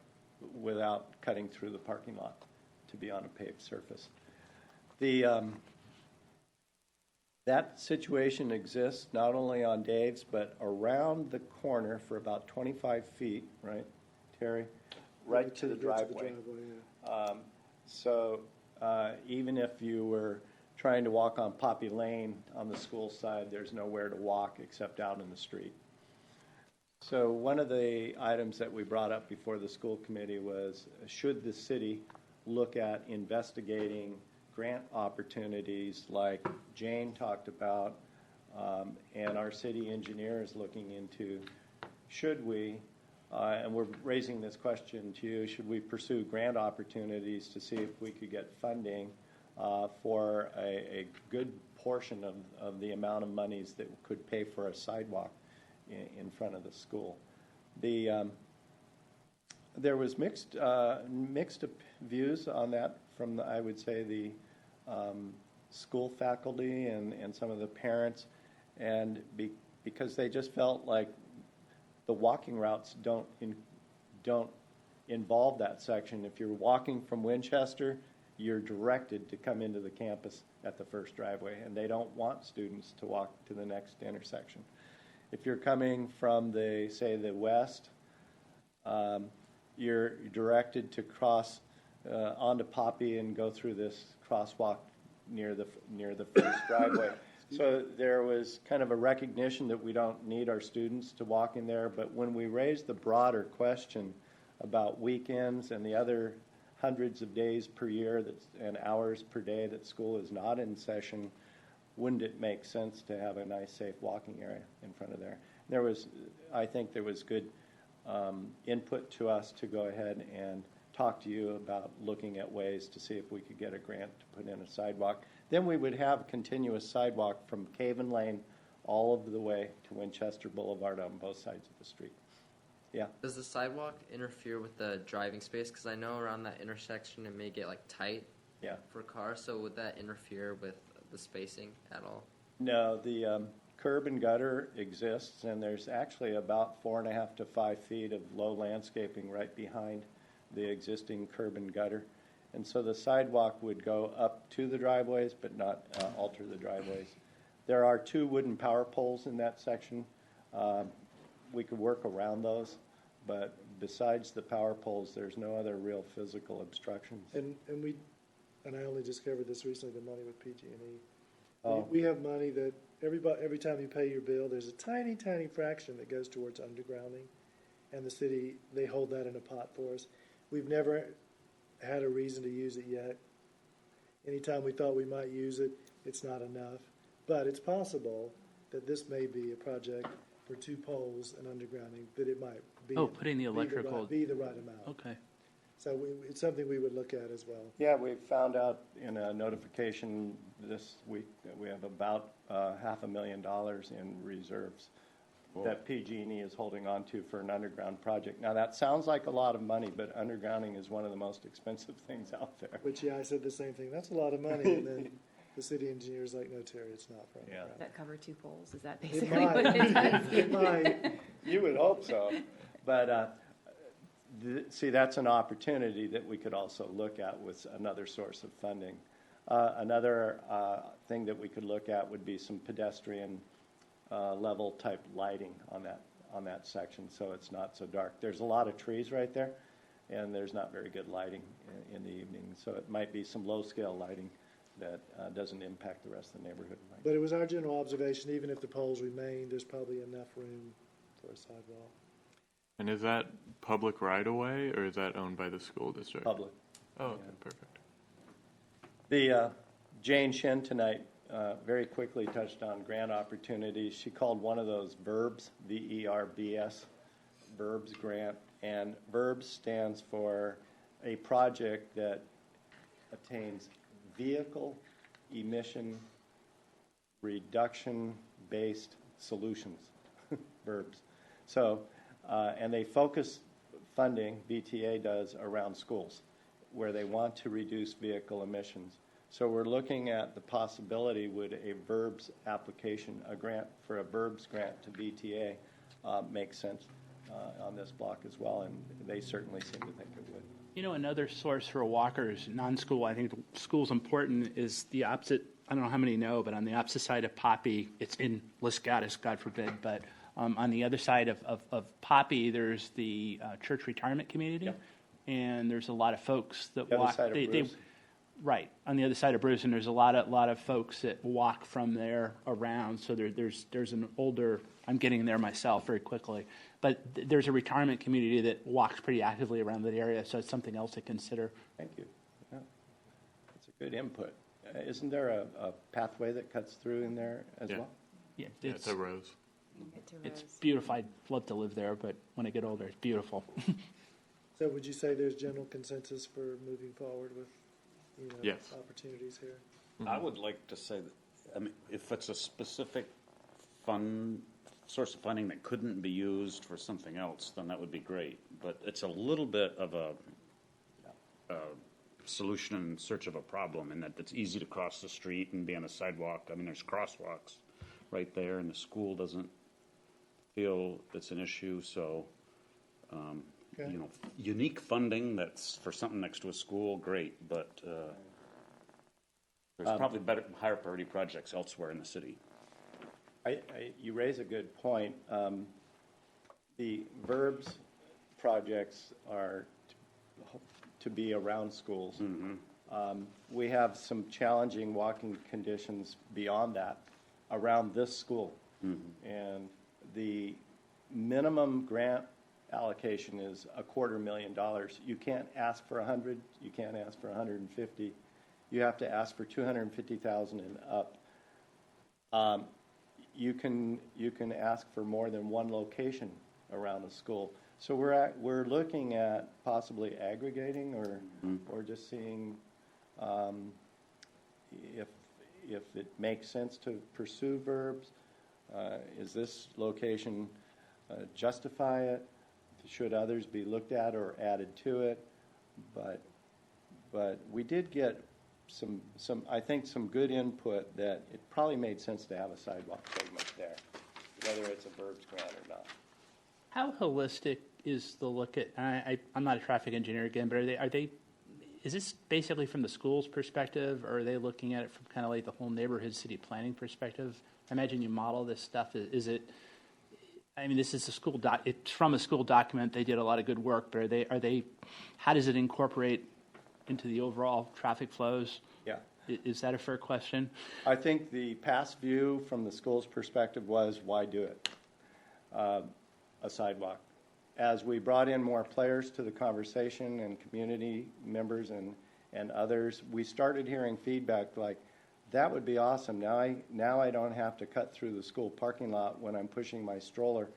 without cutting through the parking lot to be on a paved surface. That situation exists not only on Dave's but around the corner for about 25 feet, right, Terry? Right to the driveway. So even if you were trying to walk on Poppy Lane on the school side, there's nowhere to walk except out in the street. So one of the items that we brought up before the school committee was, should the city look at investigating grant opportunities like Jane talked about, and our city engineer is looking into, should we, and we're raising this question to you, should we pursue grant opportunities to see if we could get funding for a good portion of the amount of monies that could pay for a sidewalk in front of the school. There was mixed views on that from, I would say, the school faculty and some of the parents, and because they just felt like the walking routes don't involve that section. If you're walking from Winchester, you're directed to come into the campus at the first driveway, and they don't want students to walk to the next intersection. If you're coming from the west, you're directed to cross onto Poppy and go through this crosswalk near the first driveway. So there was kind of a recognition that we don't need our students to walk in there, but when we raised the broader question about weekends and the other hundreds of days per year and hours per day that school is not in session, wouldn't it make sense to have a nice, safe walking area in front of there? I think there was good input to us to go ahead and talk to you about looking at ways to see if we could get a grant to put in a sidewalk. Then we would have a continuous sidewalk from Caven Lane all of the way to Winchester Boulevard on both sides of the street. Yeah. Does the sidewalk interfere with the driving space? Because I know around that intersection it may get like tight for cars. So would that interfere with the spacing at all? No, the curb and gutter exists, and there's actually about 4.5 to 5 feet of low landscaping right behind the existing curb and gutter. And so the sidewalk would go up to the driveways but not alter the driveways. There are 2 wooden power poles in that section. We could work around those, but besides the power poles, there's no other real physical obstructions. And I only discovered this recently, the money with PG&E. Oh. We have money that every time you pay your bill, there's a tiny, tiny fraction that goes towards undergrounding, and the city, they hold that in a pot for us. We've never had a reason to use it yet. Anytime we thought we might use it, it's not enough. But it's possible that this may be a project for 2 poles and undergrounding, that it might be. Putting the electrical. Be the right amount. Okay. So it's something we would look at as well. Yeah, we found out in a notification this week that we have about $500,000 in reserves that PG&E is holding on to for an underground project. Now, that sounds like a lot of money, but undergrounding is one of the most expensive things out there. Which, I said the same thing. That's a lot of money. And then the city engineer's like, no, Terry, it's not for underground. Does that cover 2 poles? Is that It basically what it is? might. It might. You would hope so. But see, that's an opportunity that we could also look at with another source of funding. Another thing that we could look at would be some pedestrian level type lighting on that section, so it's not so dark. There's a lot of trees right there, and there's not very good lighting in the evening, so it might be some low scale lighting that doesn't impact the rest of the neighborhood. But it was our general observation, even if the poles remain, there's probably enough room for a sidewalk. And is that public right-of-way, or is that owned by the school district? Public. Oh, okay, perfect. The Jane Shin tonight very quickly touched on grant opportunities. She called one of those VERBS, VERBS, VERBS grant, and VERBS stands for a project that attains vehicle emission reduction-based solutions, VERBS. So, and they focus funding, BTA does, around schools, where they want to reduce vehicle emissions. So we're looking at the possibility, would a VERBS application, a grant for a VERBS grant to BTA make sense on this block as well, and they certainly seem to think it would. You know, another source for walkers, non-school, I think school's important, is the opposite. I don't know how many know, but on the opposite side of Poppy, it's in Liscatus, God forbid, but on the other side of Poppy, there's the church retirement community, Yep. and there's a lot of folks that The other walk. side of Bruce. Right, on the other side of Bruce, and there's a lot of folks that walk from there around. So there's an older. I'm getting there myself very quickly, but there's a retirement community that walks pretty actively around that area. So it's something else to consider. Thank you. Yeah. That's a good input. Isn't there a pathway that cuts through in there as well? Yeah, Yeah, it's a rose. it's beautiful. I'd love to live there, but when I get older, it's beautiful. So would you say there's general consensus for moving forward with, Yes. opportunities here? I would like to say that, I mean, if it's a specific source of funding that couldn't be used for something else, then that would be great. But it's a little bit of a solution in search of a problem, in that it's easy to cross the street and be on a sidewalk. I mean, there's crosswalks right there, and the school doesn't feel it's an issue. So Okay. unique funding that's for something next to a school, great, but there's probably higher priority projects elsewhere in the city. You raise a good point. The verbs projects are to be around schools. Mm-hmm. We have some challenging walking conditions beyond that around this school. Mm-hmm. And the minimum grant allocation is $250,000. You can't ask for 100. You can't ask for 150. You have to ask for 250,000 and up. You can ask for more than one location around a school. So we're looking at possibly aggregating or just seeing if it makes sense to pursue verbs. Is this location justify it? Should others be looked at or added to it? But we did get some I think some good input that it probably made sense to have a sidewalk segment there, whether it's a verbs grant or not. How holistic is the look at? I'm not a traffic engineer again, but are they? Is this basically from the school's perspective, or are they looking at it from kind of like the whole neighborhood city planning perspective? I imagine you model this stuff. Is it? I mean, this is a school it's from a school document. They did a lot of good work, but are they? How does it incorporate into the overall traffic flows? Yeah. Is that a fair question? I think the past view from the school's perspective was, why do it? A sidewalk. As we brought in more players to the conversation and community members and others, we started hearing feedback like, that would be awesome. Now I don't have to cut through the school parking lot when I'm pushing my stroller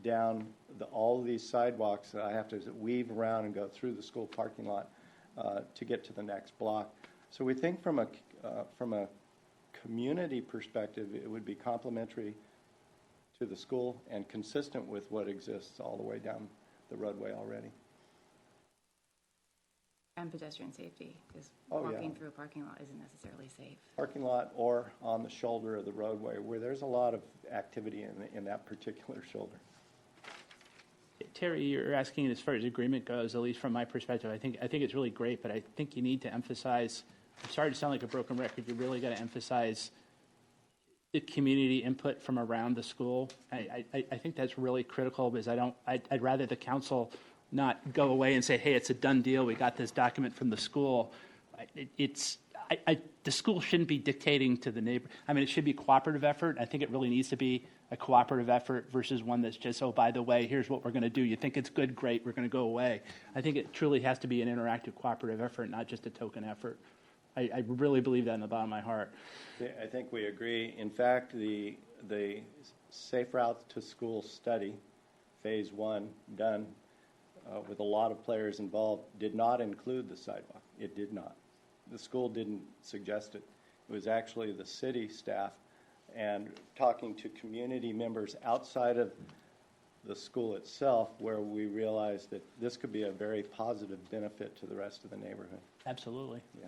down all these sidewalks. I have to weave around and go through the school parking lot to get to the next block. So we think from a community perspective, it would be complementary to the school and consistent with what exists all the way down the roadway already. And pedestrian safety, because Oh, walking yeah. through a parking lot isn't necessarily safe. Parking lot or on the shoulder of the roadway where there's a lot of activity in that particular shoulder. Terry, you're asking as far as agreement goes, at least from my perspective, I think it's really great, but I think you need to emphasize, I'm sorry to sound like a broken record, you really got to emphasize the community input from around the school. I think that's really critical because I'd rather the council not go away and say, hey, it's a done deal, we got this document from the school. The school shouldn't be dictating to the neighbor. I mean, it should be a cooperative effort. I think it really needs to be a cooperative effort versus one that's just, oh, by the way, here's what we're going to do. You think it's good, great, we're going to go away. I think it truly has to be an interactive cooperative effort, not just a token effort. I really believe that in the bottom of my heart. Yeah, I think we agree. In fact, the Safe Routes to School study, phase 1, done with a lot of players involved, did not include the sidewalk. It did not. The school didn't suggest it. It was actually the city staff and talking to community members outside of the school itself where we realized that this could be a very positive benefit to the rest of the neighborhood. Absolutely. Yeah.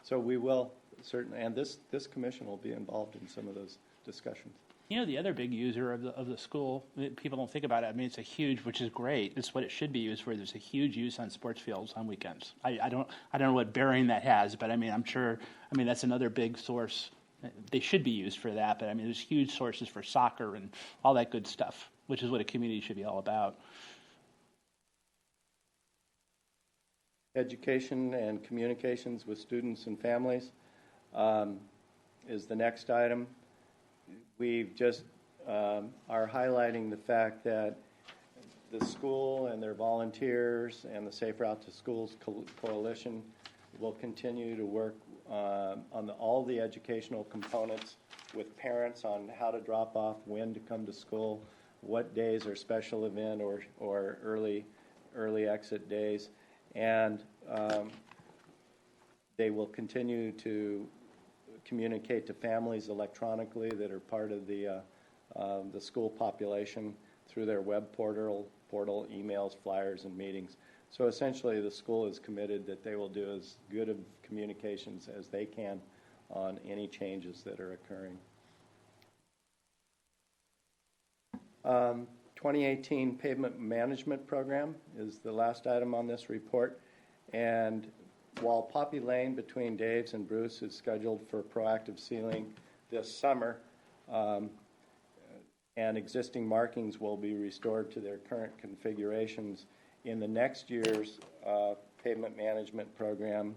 So we will certainly, and this commission will be involved in some of those discussions. You know, the other big user of the school, people don't think about it. I mean, it's a huge, which is great. It's what it should be used for. There's a huge use on sports fields on weekends. I don't know what bearing that has, but I mean, I'm sure. I mean, that's another big source. They should be used for that, but I mean, there's huge sources for soccer and all that good stuff, which is what a community should be all about. Education and communications with students and families is the next item. We've just are highlighting the fact that the school and their volunteers and the Safe Route to Schools Coalition will continue to work on all the educational components with parents on how to drop off, when to come to school, what days are special event or early exit days. And they will continue to communicate to families electronically that are part of the school population through their web portal, emails, flyers, and meetings. So essentially, the school is committed that they will do as good of communications as they can on any changes that are occurring. 2018 Pavement Management Program is the last item on this report. And while Poppy Lane between Dave's and Bruce is scheduled for proactive sealing this summer, and existing markings will be restored to their current configurations, in the next year's pavement management program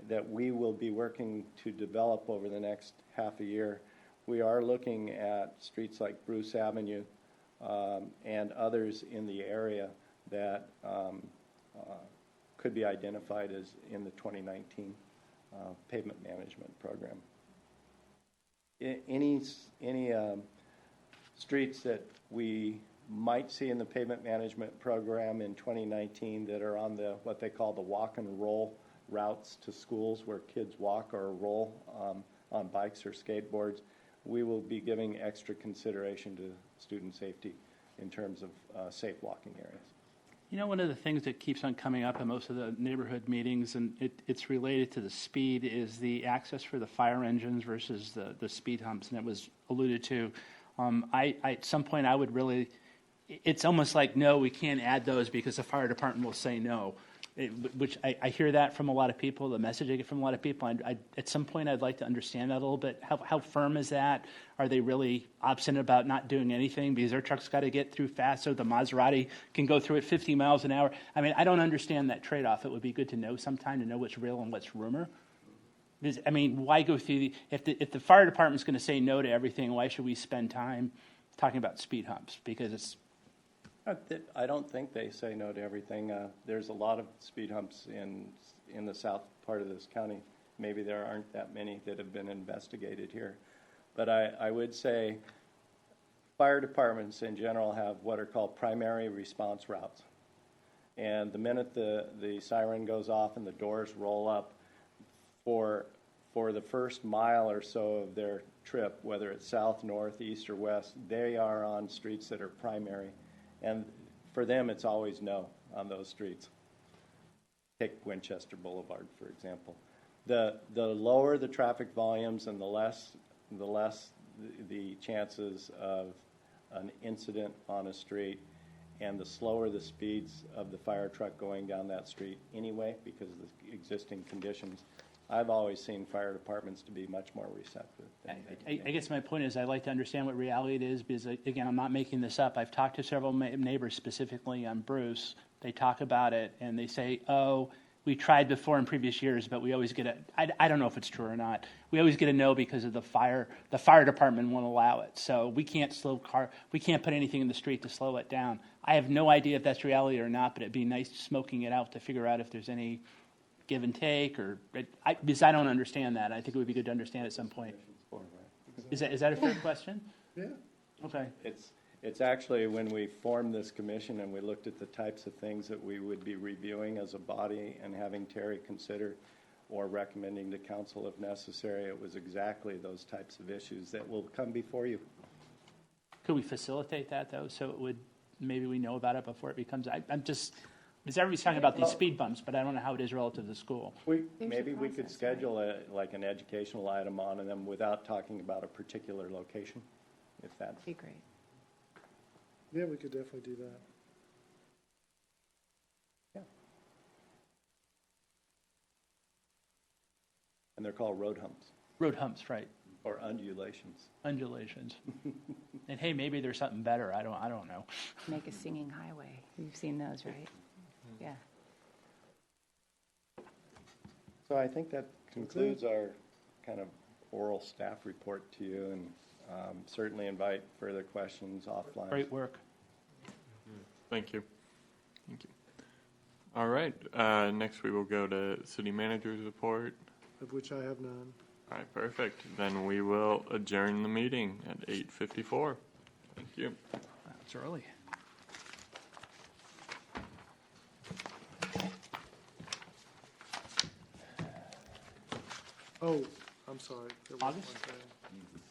that we will be working to develop over the next half a year, we are looking at streets like Bruce Avenue and others in the area that could be identified as in the 2019 pavement management program. Any streets that we might see in the pavement management program in 2019 that are on the what they call the walk and roll routes to schools where kids walk or roll on bikes or skateboards, we will be giving extra consideration to student safety in terms of safe walking areas. You know, one of the things that keeps on coming up in most of the neighborhood meetings, and it's related to the speed, is the access for the fire engines versus the speed humps, and it was alluded to. At some point, I would really, it's almost like, no, we can't add those because the fire department will say no, which I hear that from a lot of people, the message I get from a lot of people. At some point, I'd like to understand that a little bit. How firm is that? Are they really obstinate about not doing anything because their truck's got to get through fast so the Maserati can go through at 50 miles an hour? I mean, I don't understand that trade-off. It would be good to know sometime, to know what's real and what's rumor. I mean, why go through if the fire department's going to say no to everything, why should we spend time talking about speed humps? Because it's... I don't think they say no to everything. There's a lot of speed humps in the south part of this county. Maybe there aren't that many that have been investigated here. But I would say fire departments in general have what are called primary response routes. And the minute the siren goes off and the doors roll up, for the first mile or so of their trip, whether it's south, north, east, or west, they are on streets that are primary. And for them, it's always no on those streets. Take Winchester Boulevard, for example. The lower the traffic volumes and the less the chances of an incident on a street, and the slower the speeds of the fire truck going down that street anyway, because of the existing conditions, I've always seen fire departments to be much more receptive. I guess my point is I'd like to understand what reality it is because, again, I'm not making this up. I've talked to several neighbors, specifically on Bruce. They talk about it, and they say, oh, we tried before in previous years, but we always get I don't know if it's true or not. We always get a no because of the fire department won't allow it. So we can't put anything in the street to slow it down. I have no idea if that's reality or not, but it'd be nice smoking it out to figure out if there's any give and take, because I don't understand that. I think it would be good to understand at some point. Is that a fair question? Yeah. Okay. It's actually when we formed this commission and we looked at the types of things that we would be reviewing as a body and having Terry consider or recommending to council if necessary, it was exactly those types of issues that will come before you. Could we facilitate that, though, so it would, maybe we know about it before it becomes, because everybody's talking about these speed bumps, but I don't know how it is relative to school. Maybe we could schedule an educational item on them without talking about a particular location, if that's... Be great. Yeah, we could definitely do that. Yeah. And they're called road humps. Road humps, right. Or undulations. Undulations. And hey, maybe there's something better. I don't know. Make a singing highway. You've seen those, right? Yeah. So I think that concludes our kind of oral staff report to you, and certainly invite further questions offline. Great work. Thank you. Thank you. All right. Next, we will go to city manager's report. Of which I have none. All right, perfect. Then we will adjourn the meeting at 8:54. Thank you. That's early. Oh, I'm sorry. There was August? one thing.